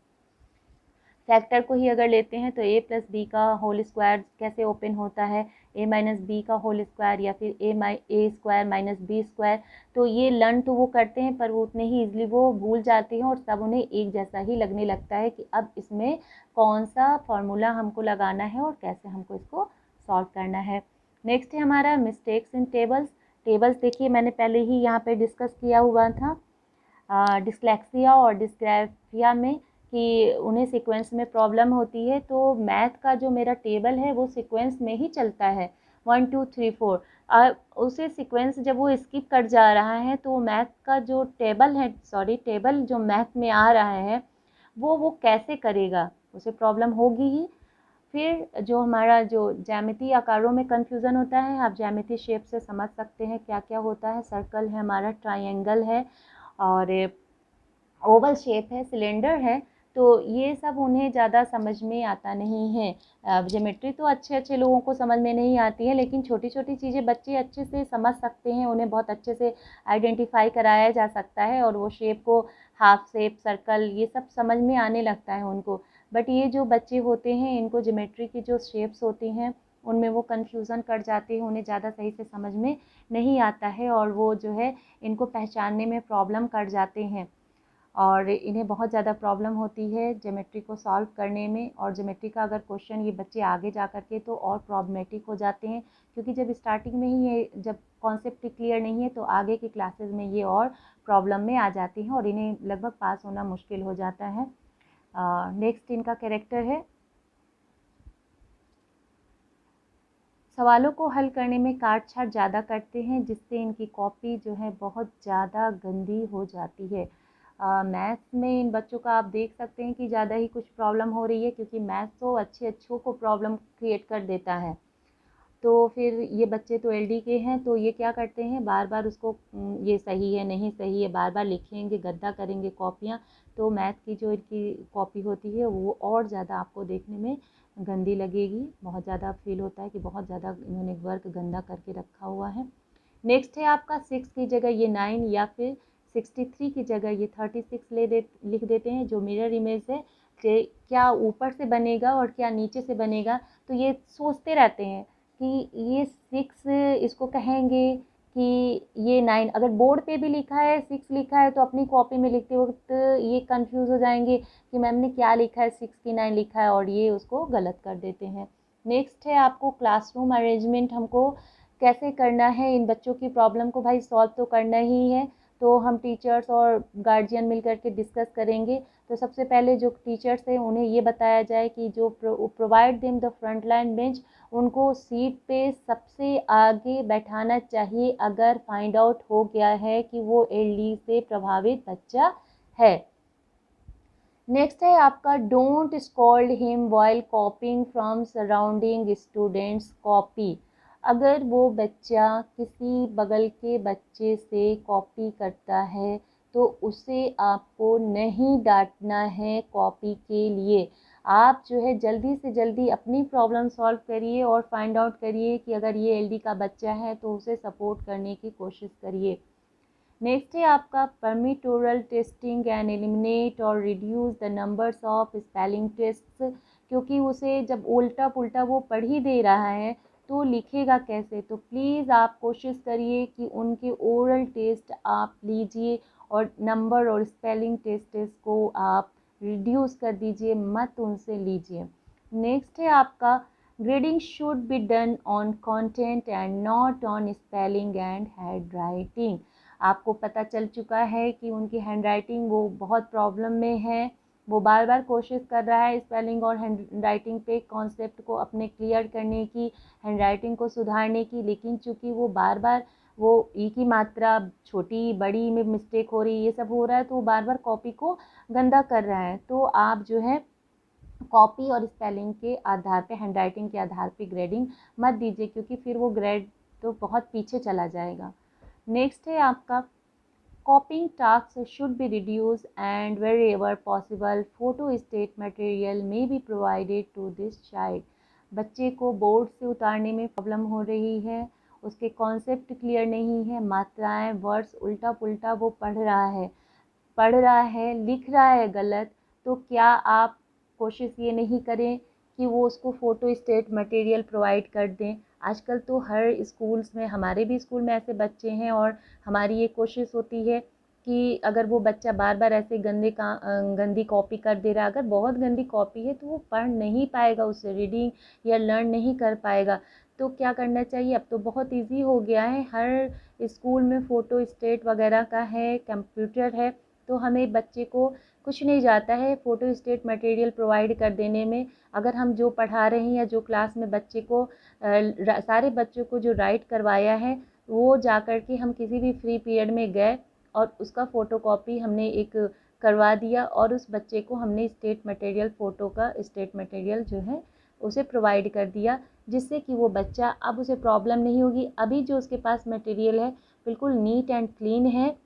फैक्टर को ही अगर लेते हैं तो a प्लस बी का होल स्क्वायर कैसे ओपन होता है, a माइनस बी का होल स्क्वायर या फिर ए स्क्वायर माइनस बी स्क्वायर, तो ये लर्न तो वो करते हैं पर वो उतने ही ईजिली वो भूल जाते हैं और सब उन्हें एक जैसा ही लगने लगता है कि अब इसमें कौन सा फार्मूला हमको लगाना है और कैसे हमको इसको सॉल्व करना है। नेक्स्ट है हमारा मिस्टेक्स इन टेबल्स। टेबल्स देखिए मैंने पहले ही यहाँ पे डिस्कस किया हुआ था डिस्लेक्सिया और डिस्ग्राफिया में कि उन्हें सीक्वेंस में प्रॉब्लम होती है, तो मैथ का जो मेरा टेबल है वो सीक्वेंस में ही चलता है 1 2 3 4। उसे सीक्वेंस जब वो स्किप कर जा रहा है तो मैथ का जो टेबल जो मैथ में आ रहा है वो कैसे करेगा, उसे प्रॉब्लम होगी ही। फिर जो हमारा जो ज्यामितीय आकारों में कन्फ्यूज़न होता है, आप ज्यामितीय शेप से समझ सकते हैं क्या क्या होता है। सर्कल है हमारा, ट्रायंगल है और ओवल शेप है, सिलेंडर है, तो ये सब उन्हें ज़्यादा समझ में आता नहीं है। ज्योमेट्री तो अच्छे अच्छे लोगों को समझ में नहीं आती है, लेकिन छोटी छोटी चीज़ें बच्चे अच्छे से समझ सकते हैं, उन्हें बहुत अच्छे से आइडेंटिफाई कराया जा सकता है और वो शेप को, हाफ शेप, सर्कल, ये सब समझ में आने लगता है उनको। बट ये जो बच्चे होते हैं इनको ज्योमेट्री की जो शेप्स होती हैं उनमें वो कन्फ्यूज़न कर जाते हैं, उन्हें ज़्यादा सही से समझ में नहीं आता है और वो जो है इनको पहचानने में प्रॉब्लम कर जाते हैं और इन्हें बहुत ज़्यादा प्रॉब्लम होती है ज्योमेट्री को सॉल्व करने में। और ज्योमेट्री का अगर क्वेश्चन ये बच्चे आगे जा कर के तो और प्रॉब्लमेटिक हो जाते हैं, क्योंकि जब स्टार्टिंग में ही ये जब कॉन्सेप्ट क्लियर नहीं है तो आगे की क्लासेस में ये और प्रॉब्लम में आ जाती हैं और इन्हें लगभग पास होना मुश्किल हो जाता है। नेक्स्ट इनका कैरेक्टर है सवालों को हल करने में काट छाट ज़्यादा करते हैं, जिससे इनकी कॉपी जो है बहुत ज़्यादा गंदी हो जाती है। मैथ्स में इन बच्चों का आप देख सकते हैं कि ज़्यादा ही कुछ प्रॉब्लम हो रही है, क्योंकि मैथ्स तो अच्छों को प्रॉब्लम क्रिएट कर देता है। तो फिर ये बच्चे तो एलडी के हैं, तो ये क्या करते हैं बार बार उसको ये सही है नहीं सही है बार बार लिखेंगे, गद्दा करेंगे कॉपियाँ, तो मैथ की जो इनकी कॉपी होती है वो और ज़्यादा आपको देखने में गंदी लगेगी। बहुत ज़्यादा फील होता है कि बहुत ज़्यादा इन्होंने वर्क गंदा करके रखा हुआ है। नेक्स्ट है आपका 6 की जगह ये 9 या फिर 63 की जगह ये 36 लिख देते हैं। जो मिरर इमेज है कि क्या ऊपर से बनेगा और क्या नीचे से बनेगा, तो ये सोचते रहते हैं कि ये 6 इसको कहेंगे कि ये 9, अगर बोर्ड पे भी लिखा है 6 लिखा है तो अपनी कॉपी में लिखते वक्त ये कंफ्यूज हो जाएंगे कि मैम ने क्या लिखा है, 6 की 9 लिखा है, और ये उसको गलत कर देते हैं। नेक्स्ट है आपको क्लासरूम अरेंजमेंट हमको कैसे करना है। इन बच्चों की प्रॉब्लम को भाई सॉल्व तो करना ही है, तो हम टीचर्स और गार्जियन मिल करके डिस्कस करेंगे। तो सबसे पहले जो टीचर्स हैं उन्हें ये बताया जाए कि जो provide them the front line bench, उनको सीट पे सबसे आगे बैठाना चाहिए अगर फाइंड आउट हो गया है कि वो एलडी से प्रभावित बच्चा है। नेक्स्ट है आपका don't scold him while कॉपिंग from surrounding students copy. अगर वो बच्चा किसी बगल के बच्चे से कॉपी करता है तो उसे आपको नहीं डांटना है कॉपी के लिए। आप जो है जल्दी से जल्दी अपनी प्रॉब्लम सॉल्व करिए और फाइंड आउट करिए कि अगर ये एलडी का बच्चा है तो उसे सपोर्ट करने की कोशिश करिए। नेक्स्ट है आपका permit oral testing and eliminate और reduce the numbers of spelling tests, क्योंकि उसे जब उल्टा पुल्टा वो पढ़ ही दे रहा है तो लिखेगा कैसे। तो प्लीज़ आप कोशिश करिए कि उनके ओरल टेस्ट आप लीजिए और नंबर और स्पेलिंग टेस्ट को आप रिड्यूस कर दीजिए, मत उनसे लीजिए। नेक्स्ट है आपका grading should be done on content and not on spelling and hand writing. आपको पता चल चुका है कि उनकी हैंड राइटिंग वो बहुत प्रॉब्लम में है, वो बार बार कोशिश कर रहा है स्पेलिंग और हैंड राइटिंग पे कॉन्सेप्ट को अपने क्लियर करने की, हैंड राइटिंग को सुधारने की, लेकिन चूंकि वो बार बार वो ई की मात्रा छोटी बड़ी में मिस्टेक हो रही, ये सब हो रहा है, तो वो बार बार कॉपी को गंदा कर रहा है। तो आप जो है कॉपी और स्पेलिंग के आधार पे, हैंड राइटिंग के आधार पे ग्रेडिंग मत दीजिए, क्योंकि फिर वो ग्रेड तो बहुत पीछे चला जाएगा। नेक्स्ट है आपका copying task should be reduce and wherever possible photostat material में be provided to this child. बच्चे को बोर्ड से उतारने में प्रॉब्लम हो रही है, उसके कॉन्सेप्ट क्लियर नहीं है, मात्राएं वर्ड्स उल्टा पुल्टा वो पढ़ रहा है लिख रहा है गलत। तो क्या आप कोशिश ये नहीं करें कि वो उसको फ़ोटो स्टेट मटेरियल प्रोवाइड कर दें। आजकल तो हर स्कूल्स में, हमारे भी स्कूल में ऐसे बच्चे हैं, और हमारी ये कोशिश होती है कि अगर वो बच्चा बार बार ऐसे गंदी कॉपी कर दे रहा है, अगर बहुत गंदी कॉपी है तो वो पढ़ नहीं पाएगा, उससे रीडिंग या लर्न नहीं कर पाएगा। तो क्या करना चाहिए, अब तो बहुत इजी हो गया है, हर स्कूल में फ़ोटो स्टेट वगैरह का है, कंप्यूटर है, तो हमें बच्चे को कुछ नहीं जाता है फ़ोटो स्टेट मटेरियल प्रोवाइड कर देने में। अगर हम जो पढ़ा रहे हैं या जो क्लास में बच्चे को सारे बच्चों को जो राइट करवाया है, वो जा कर के हम किसी भी फ्री पीरियड में गए और उसका फ़ोटोकॉपी हमने एक करवा दिया और उस बच्चे को हमने स्टेट मटेरियल, फ़ोटो का स्टेट मटेरियल जो है उसे प्रोवाइड कर दिया, जिससे कि वो बच्चा, अब उसे प्रॉब्लम नहीं होगी। अभी जो उसके पास मटेरियल है बिल्कुल नीट एंड क्लीन है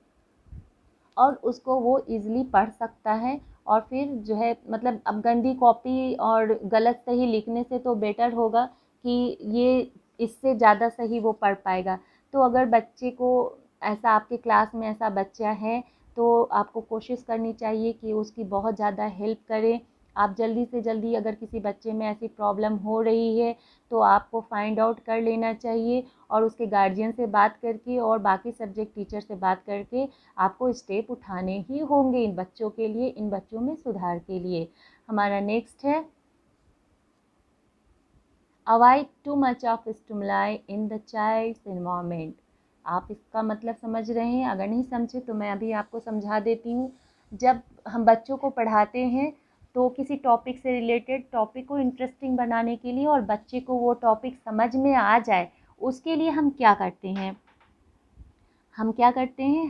और उसको वो ईज़िली पढ़ सकता है। और फिर जो है मतलब अब गंदी कॉपी और गलत सही लिखने से तो बेटर होगा कि ये इससे ज़्यादा सही वो पढ़ पाएगा। तो अगर बच्चे को ऐसा, आपके क्लास में ऐसा बच्चा है, तो आपको कोशिश करनी चाहिए कि उसकी बहुत ज़्यादा हेल्प करें। आप जल्दी से जल्दी, अगर किसी बच्चे में ऐसी प्रॉब्लम हो रही है तो आपको फाइंड आउट कर लेना चाहिए और उसके गार्जियन से बात करके और बाकी सब्जेक्ट टीचर से बात करके आपको स्टेप उठाने ही होंगे इन बच्चों के लिए, इन बच्चों में सुधार के लिए। हमारा नेक्स्ट है avoid too much of stimuli in the child's environment. आप इसका मतलब समझ रहे हैं? अगर नहीं समझे तो मैं अभी आपको समझा देती हूँ। जब हम बच्चों को पढ़ाते हैं तो किसी टॉपिक से रिलेटेड, टॉपिक को इंटरेस्टिंग बनाने के लिए और बच्चे को वो टॉपिक समझ में आ जाए, उसके लिए हम क्या करते हैं,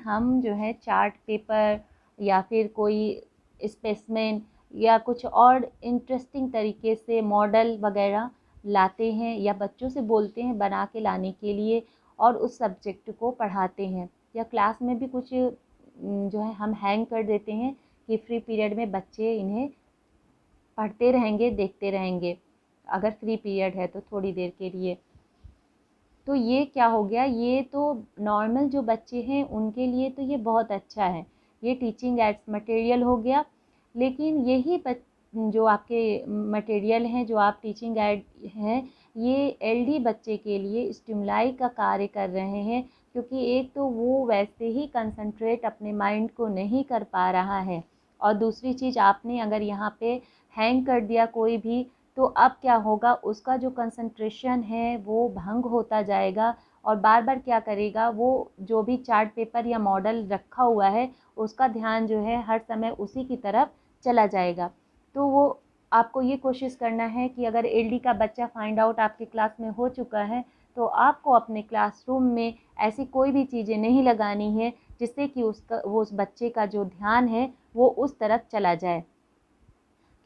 हम जो है चार्ट पेपर या फिर कोई स्पेसिमेन या कुछ और इंटरेस्टिंग तरीके से मॉडल वगैरह लाते हैं या बच्चों से बोलते हैं बना के लाने के लिए और उस सब्जेक्ट को पढ़ाते हैं। या क्लास में भी कुछ जो है हम हैंग कर देते हैं कि फ्री पीरियड में बच्चे इन्हें पढ़ते रहेंगे, देखते रहेंगे, अगर फ्री पीरियड है तो थोड़ी देर के लिए। तो ये क्या हो गया, ये तो नॉर्मल जो बच्चे हैं उनके लिए तो ये बहुत अच्छा है, ये टीचिंग एड्स मटेरियल हो गया। लेकिन यही जो आपके मटेरियल हैं, जो आप टीचिंग एड हैं, ये एलडी बच्चे के लिए स्टिमुलाई का कार्य कर रहे हैं। क्योंकि एक तो वो वैसे ही कंसंट्रेट अपने माइंड को नहीं कर पा रहा है, और दूसरी चीज़ आपने अगर यहाँ पे हैंग कर दिया कोई भी, तो अब क्या होगा, उसका जो कंसंट्रेशन है वो भंग होता जाएगा, और बार बार क्या करेगा, वो जो भी चार्ट पेपर या मॉडल रखा हुआ है उसका ध्यान जो है हर समय उसी की तरफ चला जाएगा। तो वो आपको ये कोशिश करना है कि अगर एलडी का बच्चा फाइंड आउट आपके क्लास में हो चुका है, तो आपको अपने क्लासरूम में ऐसी कोई भी चीज़ें नहीं लगानी है जिससे कि उस बच्चे का जो ध्यान है वो उस तरफ चला जाए।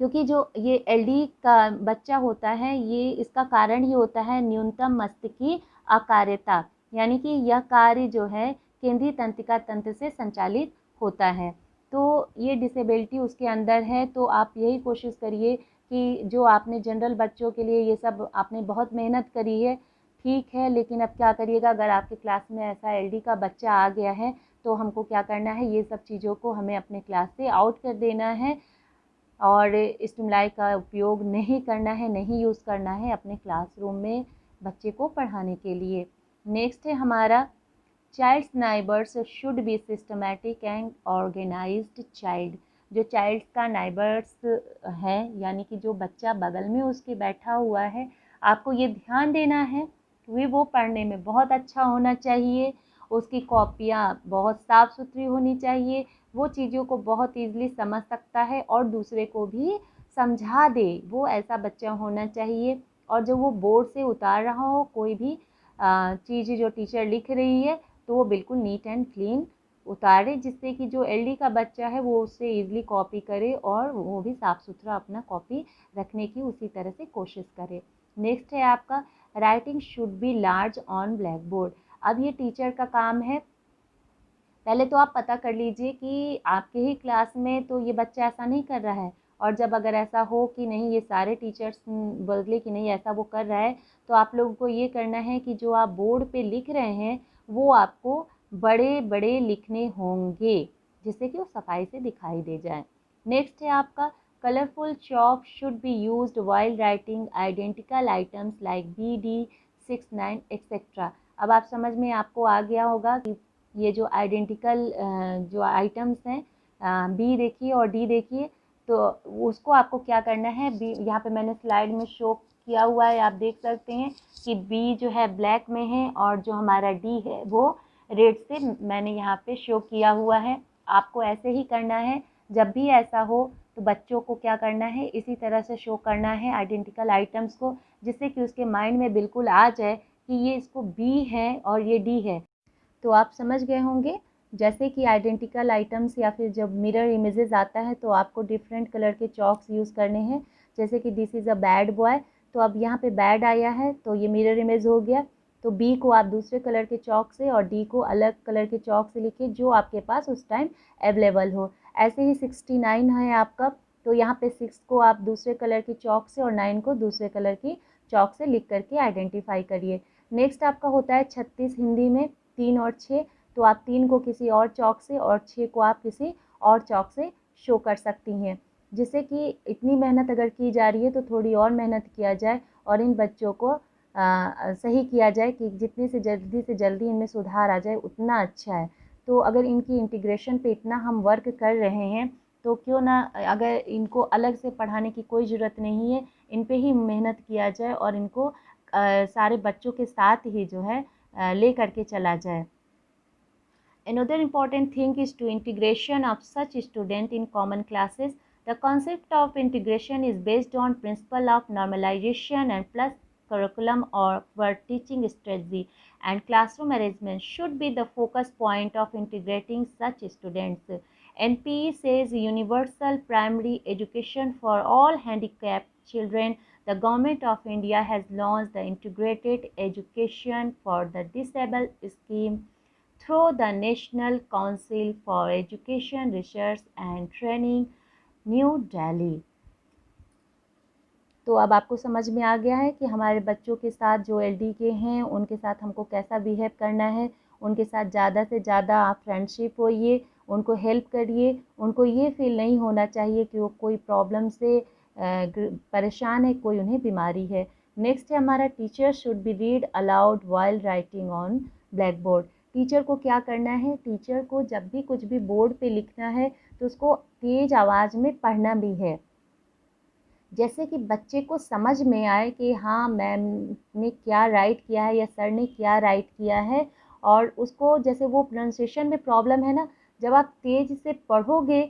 क्योंकि जो ये एलडी का बच्चा होता है, ये इसका कारण ये होता है न्यूनतम मस्तिष्कीय अकार्यता, यानी कि यह कार्य जो है केंद्रीय तंत्रिका तंत्र से संचालित होता है। तो ये डिसेबिलिटी उसके अंदर है। तो आप यही कोशिश करिए कि जो आपने जनरल बच्चों के लिए ये सब आपने बहुत मेहनत करी है, ठीक है, लेकिन अब क्या करिएगा, अगर आपके क्लास में ऐसा एलडी का बच्चा आ गया है तो हमको क्या करना है, ये सब चीज़ों को हमें अपने क्लास से आउट कर देना है, और स्टिमुलाई का उपयोग नहीं करना है, नहीं यूज़ करना है अपने क्लासरूम में बच्चे को पढ़ाने के लिए। नेक्स्ट है हमारा, child's neighbours should be systematic and organised child. जो चाइल्ड का नाइबर्स है, यानी कि जो बच्चा बगल में उसके बैठा हुआ है, आपको ये ध्यान देना है कि वो पढ़ने में बहुत अच्छा होना चाहिए, उसकी कॉपियाँ बहुत साफ़ सुथरी होनी चाहिए, वो चीज़ों को बहुत ईज़िली समझ सकता है और दूसरे को भी समझा दे, वो ऐसा बच्चा होना चाहिए। और जब वो बोर्ड से उतार रहा हो कोई भी चीज़ जो टीचर लिख रही है, तो वो बिल्कुल नीट एंड क्लीन उतारे, जिससे कि जो एलडी का बच्चा है वो उससे ईज़िली कॉपी करे और वो भी साफ़ सुथरा अपना कॉपी रखने की उसी तरह से कोशिश करे। नेक्स्ट है आपका, writing should be large on black board. अब ये टीचर का काम है, पहले तो आप पता कर लीजिए कि आपके ही क्लास में तो ये बच्चा ऐसा नहीं कर रहा है, और जब अगर ऐसा हो कि नहीं, ये सारे टीचर्स बोले कि नहीं ऐसा वो कर रहा है, तो आप लोगों को ये करना है कि जो आप बोर्ड पे लिख रहे हैं वो आपको बड़े बड़े लिखने होंगे, जिससे कि वो सफाई से दिखाई दे जाए। नेक्स्ट है आपका, colourful chalk should be used while writing identical items like BD 69 etcetera. अब आप समझ में आपको आ गया होगा कि ये जो आइडेंटिकल जो आइटम्स हैं, बी देखिए और डी देखिए, तो उसको आपको क्या करना है, बी यहाँ पे मैंने स्लाइड में शो किया हुआ है, आप देख सकते हैं कि बी जो है ब्लैक में है और जो हमारा डी है वो रेड से मैंने यहाँ पे शो किया हुआ है। आपको ऐसे ही करना है, जब भी ऐसा हो तो बच्चों को क्या करना है, इसी तरह से शो करना है आइडेंटिकल आइटम्स को, जिससे कि उसके माइंड में बिल्कुल आ जाए कि ये इसको बी है और ये डी है। तो आप समझ गए होंगे, जैसे कि आइडेंटिकल आइटम्स या फिर जब मिरर इमेजेस आता है तो आपको डिफरेंट कलर के चॉक्स यूज़ करने हैं। जैसे कि this is a bad boy, तो अब यहाँ पे बैड आया है तो ये मिरर इमेज हो गया, तो बी को आप दूसरे कलर के चॉक से और डी को अलग कलर के चॉक से लिखिए जो आपके पास उस टाइम अवेलेबल हो। ऐसे ही 69 है आपका, तो यहाँ पे 6 को आप दूसरे कलर की चॉक से और 9 को दूसरे कलर की चॉक से लिख करके आइडेंटिफाई करिए। नेक्स्ट आपका होता है 36 हिंदी में 3 और 6, तो आप 3 को किसी और चॉक से और 6 को आप किसी और चॉक से शो कर सकती हैं, जिससे कि इतनी मेहनत अगर की जा रही है तो थोड़ी और मेहनत किया जाए और इन बच्चों को सही किया जाए कि जितनी से जल्दी इनमें सुधार आ जाए उतना अच्छा है। तो अगर इनकी इंटीग्रेशन पे इतना हम वर्क कर रहे हैं तो क्यों ना, अगर इनको अलग से पढ़ाने की कोई ज़रूरत नहीं है, इन पे ही मेहनत किया जाए और इनको सारे बच्चों के साथ ही जो है ले करके चला जाए। Another important thing is to integration of such student in common classes. The concept of integration is based on principle of normalization and plus curriculum or teaching strategy, and classroom arrangement should be the focus point of integrating such students. NPE says universal primary education for all handicapped children. The Government of India has launched the Integrated Education for the Disabled scheme through the National Council for Education Research and Training, new Delhi. तो अब आपको समझ में आ गया है कि हमारे बच्चों के साथ जो एलडी के हैं उनके साथ हमको कैसा बिहेव करना है, उनके साथ ज़्यादा से ज़्यादा आप फ्रेंडशिप होइए, उनको हेल्प करिए, उनको ये फील नहीं होना चाहिए कि वो कोई प्रॉब्लम से परेशान है, कोई उन्हें बीमारी है। नेक्स्ट है हमारा, teacher should be read aloud while writing on black board. Teacher को क्या करना है, टीचर को जब भी कुछ भी बोर्ड पे लिखना है तो उसको तेज़ आवाज़ में पढ़ना भी है, जैसे कि बच्चे को समझ में आए कि हाँ मैम ने क्या राइट किया है या सर ने क्या राइट किया है। और उसको जैसे वो प्रोनाउंसिएशन में प्रॉब्लम है ना, जब आप तेज़ से पढ़ोगे,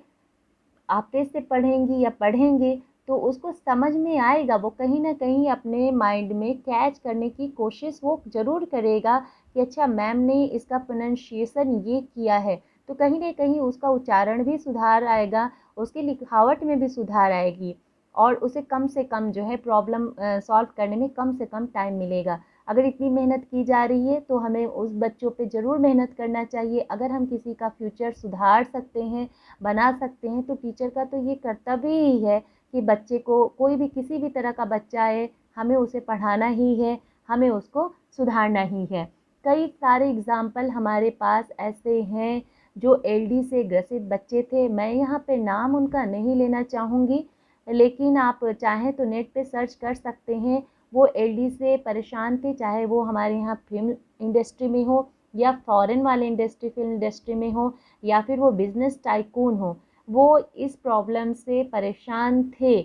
आप तेज़ से पढ़ेंगी या पढ़ेंगे तो उसको समझ में आएगा, वो कहीं ना कहीं अपने माइंड में कैच करने की कोशिश वो ज़रूर करेगा कि अच्छा मैम ने इसका प्रोनाउंसिएशन ये किया है, तो कहीं ना कहीं उसका उच्चारण भी सुधार आएगा, उसकी लिखावट में भी सुधार आएगी और उसे कम से कम जो है प्रॉब्लम सॉल्व करने में कम से कम टाइम मिलेगा। अगर इतनी मेहनत की जा रही है तो हमें उस बच्चों पे ज़रूर मेहनत करना चाहिए। अगर हम किसी का फ्यूचर सुधार सकते हैं, बना सकते हैं, तो टीचर का तो ये कर्तव्य ही है कि बच्चे को, कोई भी किसी भी तरह का बच्चा है, हमें उसे पढ़ाना ही है, हमें उसको सुधारना ही है। कई सारे एग्ज़ाम्पल हमारे पास ऐसे हैं जो एलडी से ग्रसित बच्चे थे। मैं यहाँ पे नाम उनका नहीं लेना चाहूँगी, लेकिन आप चाहें तो नेट पे सर्च कर सकते हैं। वो एलडी से परेशान थे, चाहे वो हमारे यहाँ फिल्म इंडस्ट्री में हो या फॉरेन वाले इंडस्ट्री, फिल्म इंडस्ट्री में हो, या फिर वो बिज़नेस टाइकून हो। वो इस प्रॉब्लम से परेशान थे,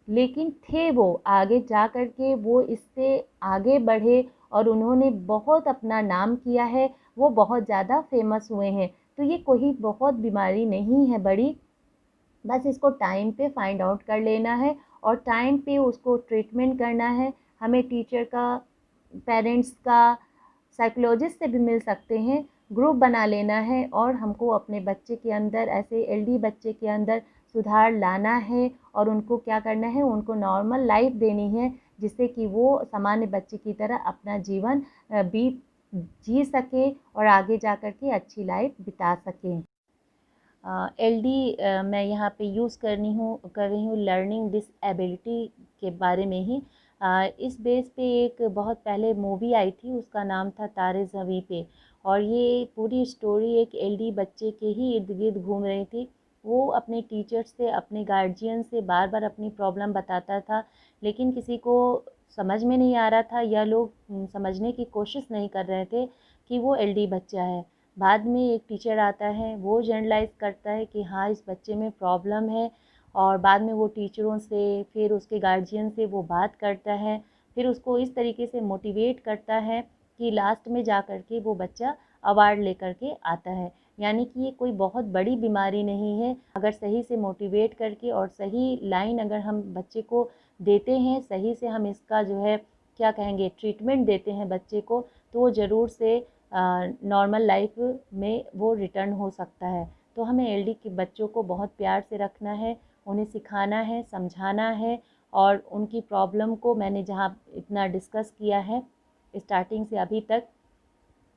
लेकिन थे वो आगे जा कर के वो इससे आगे बढ़े और उन्होंने बहुत अपना नाम किया है, वो बहुत ज़्यादा फेमस हुए हैं। तो ये कोई बहुत बीमारी नहीं है बड़ी, बस इसको टाइम पे फाइंड आउट कर लेना है और टाइम पे उसको ट्रीटमेंट करना है। हमें टीचर का, पेरेंट्स का, साइकोलॉजिस्ट से भी मिल सकते हैं, ग्रुप बना लेना है और हमको अपने बच्चे के अंदर, ऐसे एलडी बच्चे के अंदर सुधार लाना है और उनको क्या करना है, उनको नॉर्मल लाइफ देनी है, जिससे कि वो सामान्य बच्चे की तरह अपना जीवन जी सके और आगे जा कर के अच्छी लाइफ बिता सकें। एलडी मैं यहाँ पे यूज़ कर रही हूँ लर्निंग डिसेबिलिटी के बारे में ही। इस बेस पे एक बहुत पहले मूवी आई थी, उसका नाम था तारे ज़मीं पे, और ये पूरी स्टोरी एक एलडी बच्चे के ही इर्द गिर्द घूम रही थी। वो अपने टीचर से, अपने गार्जियन से बार बार अपनी प्रॉब्लम बताता था, लेकिन किसी को समझ में नहीं आ रहा था या लोग समझने की कोशिश नहीं कर रहे थे कि वो एलडी बच्चा है। बाद में एक टीचर आता है, वो जनरलाइज़ करता है कि हाँ इस बच्चे में प्रॉब्लम है, और बाद में वो टीचरों से, फिर उसके गार्जियन से वो बात करता है, फिर उसको इस तरीके से मोटिवेट करता है कि लास्ट में जा कर के वो बच्चा अवार्ड लेकर के आता है। यानी कि ये कोई बहुत बड़ी बीमारी नहीं है। अगर सही से मोटिवेट करके और सही लाइन अगर हम बच्चे को देते हैं, सही से हम इसका जो है क्या कहेंगे ट्रीटमेंट देते हैं बच्चे को, तो वो ज़रूर से नॉर्मल लाइफ में वो रिटर्न हो सकता है। तो हमें एलडी के बच्चों को बहुत प्यार से रखना है, उन्हें सिखाना है, समझाना है, और उनकी प्रॉब्लम को मैंने जहाँ इतना डिस्कस किया है स्टार्टिंग से अभी तक,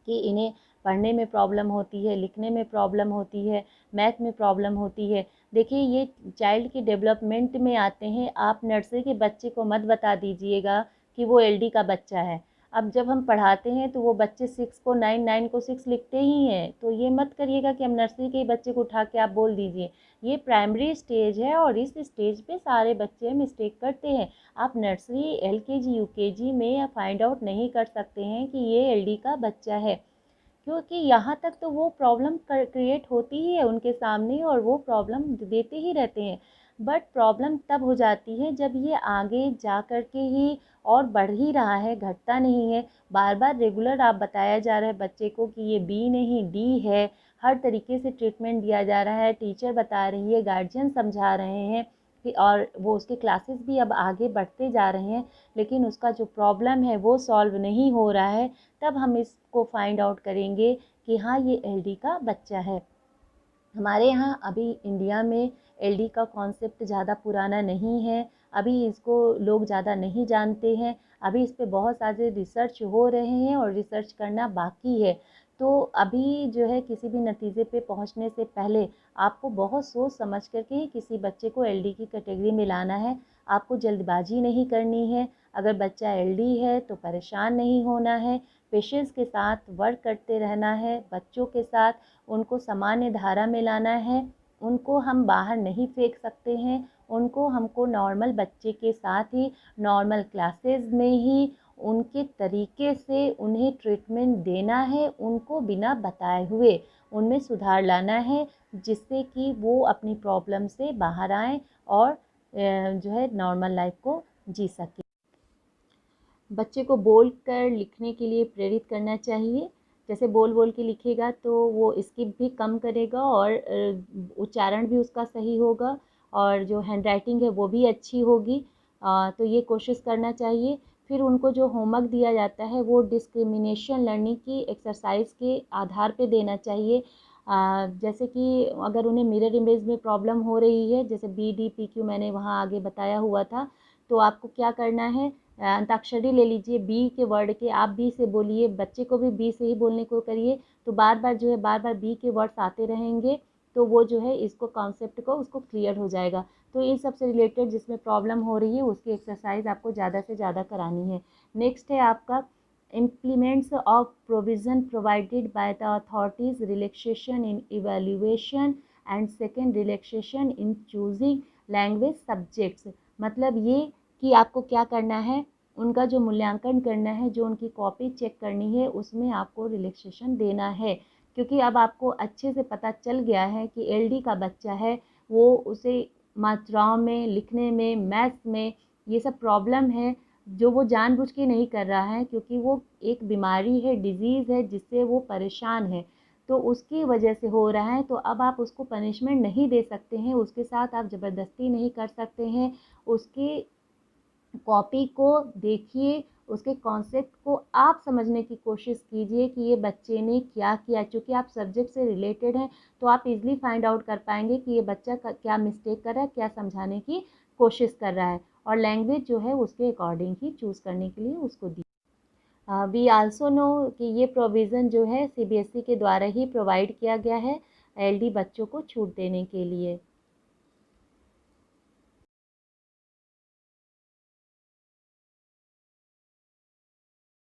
कि इन्हें पढ़ने में प्रॉब्लम होती है, लिखने में प्रॉब्लम होती है, मैथ में प्रॉब्लम होती है। देखिए ये चाइल्ड के डेवलपमेंट में आते हैं। आप नर्सरी के बच्चे को मत बता दीजिएगा कि वो एलडी का बच्चा है। अब जब हम पढ़ाते हैं तो वो बच्चे 6 को 9, 9 को 6 लिखते ही हैं, तो ये मत करिएगा कि हम नर्सरी के बच्चे को उठा के आप बोल दीजिए। ये प्राइमरी स्टेज है और इस स्टेज पे सारे बच्चे मिस्टेक करते हैं। आप नर्सरी, एलकेजी, यूकेजी में फाइंड आउट नहीं कर सकते हैं कि ये एलडी का बच्चा है, क्योंकि यहाँ तक तो वो प्रॉब्लम क्रिएट होती ही है उनके सामने और वो प्रॉब्लम देते ही रहते हैं। बट प्रॉब्लम तब हो जाती है जब ये आगे जा कर के ही और बढ़ ही रहा है, घटता नहीं है। बार बार रेगुलर आप बताया जा रहा है बच्चे को कि ये बी नहीं डी है, हर तरीके से ट्रीटमेंट दिया जा रहा है, टीचर बता रही है, गार्जियन समझा रहे हैं कि, और वो उसके क्लासेस भी अब आगे बढ़ते जा रहे हैं, लेकिन उसका जो प्रॉब्लम है वो सॉल्व नहीं हो रहा है। तब हम इसको फाइंड आउट करेंगे कि हाँ ये एलडी का बच्चा है। हमारे यहाँ अभी इंडिया में एलडी का कॉन्सेप्ट ज़्यादा पुराना नहीं है, अभी इसको लोग ज़्यादा नहीं जानते हैं। अभी इस पे बहुत सारे रिसर्च हो रहे हैं और रिसर्च करना बाकी है। तो अभी जो है किसी भी नतीजे पे पहुँचने से पहले आपको बहुत सोच समझ कर के ही किसी बच्चे को एलडी की कैटेगरी में लाना है। आपको जल्दबाजी नहीं करनी है। अगर बच्चा एलडी है तो परेशान नहीं होना है, पेशेंस के साथ वर्क करते रहना है बच्चों के साथ, उनको सामान्य धारा में लाना है। उनको हम बाहर नहीं फेंक सकते हैं, उनको हमको नॉर्मल बच्चे के साथ ही नॉर्मल क्लासेस में ही उनके तरीके से उन्हें ट्रीटमेंट देना है, उनको बिना बताए हुए उनमें सुधार लाना है, जिससे कि वो अपनी प्रॉब्लम से बाहर आएँ और जो है नॉर्मल लाइफ को जी सकें। बच्चे को बोल कर लिखने के लिए प्रेरित करना चाहिए। जैसे बोल बोल के लिखेगा तो वो स्किप भी कम करेगा और उच्चारण भी उसका सही होगा और जो हैंडराइटिंग है वो भी अच्छी होगी। तो ये कोशिश करना चाहिए। फिर उनको जो होमवर्क दिया जाता है वो डिस्क्रिमिनेशन लर्निंग की एक्सरसाइज के आधार पे देना चाहिए। जैसे कि अगर उन्हें मिरर इमेज में प्रॉब्लम हो रही है, जैसे BD PQ मैंने वहाँ आगे बताया हुआ था, तो आपको क्या करना है, अंताक्षरी ले लीजिए, बी के वर्ड के आप बी से बोलिए, बच्चे को भी बी से ही बोलने को करिए, तो बार बार जो है बार बार बी के वर्ड्स आते रहेंगे, तो वो जो है इसको कॉन्सेप्ट को उसको क्लियर हो जाएगा। तो इन सब से रिलेटेड जिसमें प्रॉब्लम हो रही है उसकी एक्सरसाइज आपको ज़्यादा से ज़्यादा करानी है। नेक्स्ट है आपका implements of provision provided by the authorities, relaxation in evaluation and second relaxation in choosing language subjects। मतलब ये कि आपको क्या करना है, उनका जो मूल्यांकन करना है, जो उनकी कॉपी चेक करनी है, उसमें आपको रिलैक्सेशन देना है। क्योंकि अब आपको अच्छे से पता चल गया है कि LD का बच्चा है, वो उसे मात्राओं में, लिखने में, मैथ्स में ये सब प्रॉब्लम है, जो वो जानबूझ के नहीं कर रहा है, क्योंकि वो एक बीमारी है, डिजीज़ है, जिससे वो परेशान है, तो उसकी वजह से हो रहा है। तो अब आप उसको पनिशमेंट नहीं दे सकते हैं, उसके साथ आप ज़बरदस्ती नहीं कर सकते हैं। उसकी कॉपी को देखिए, उसके कॉन्सेप्ट को आप समझने की कोशिश कीजिए कि ये बच्चे ने क्या किया। चूँकि आप सब्जेक्ट से रिलेटेड हैं, तो आप इजीली फाइंड आउट कर पाएंगे कि ये बच्चा क्या मिस्टेक कर रहा है, क्या समझाने की कोशिश कर रहा है, और लैंग्वेज जो है उसके अकॉर्डिंग ही चूज़ करने के लिए उसको दी। वी आल्सो नो कि ये प्रोविज़न जो है CBSE के द्वारा ही प्रोवाइड किया गया है LD बच्चों को छूट देने के लिए।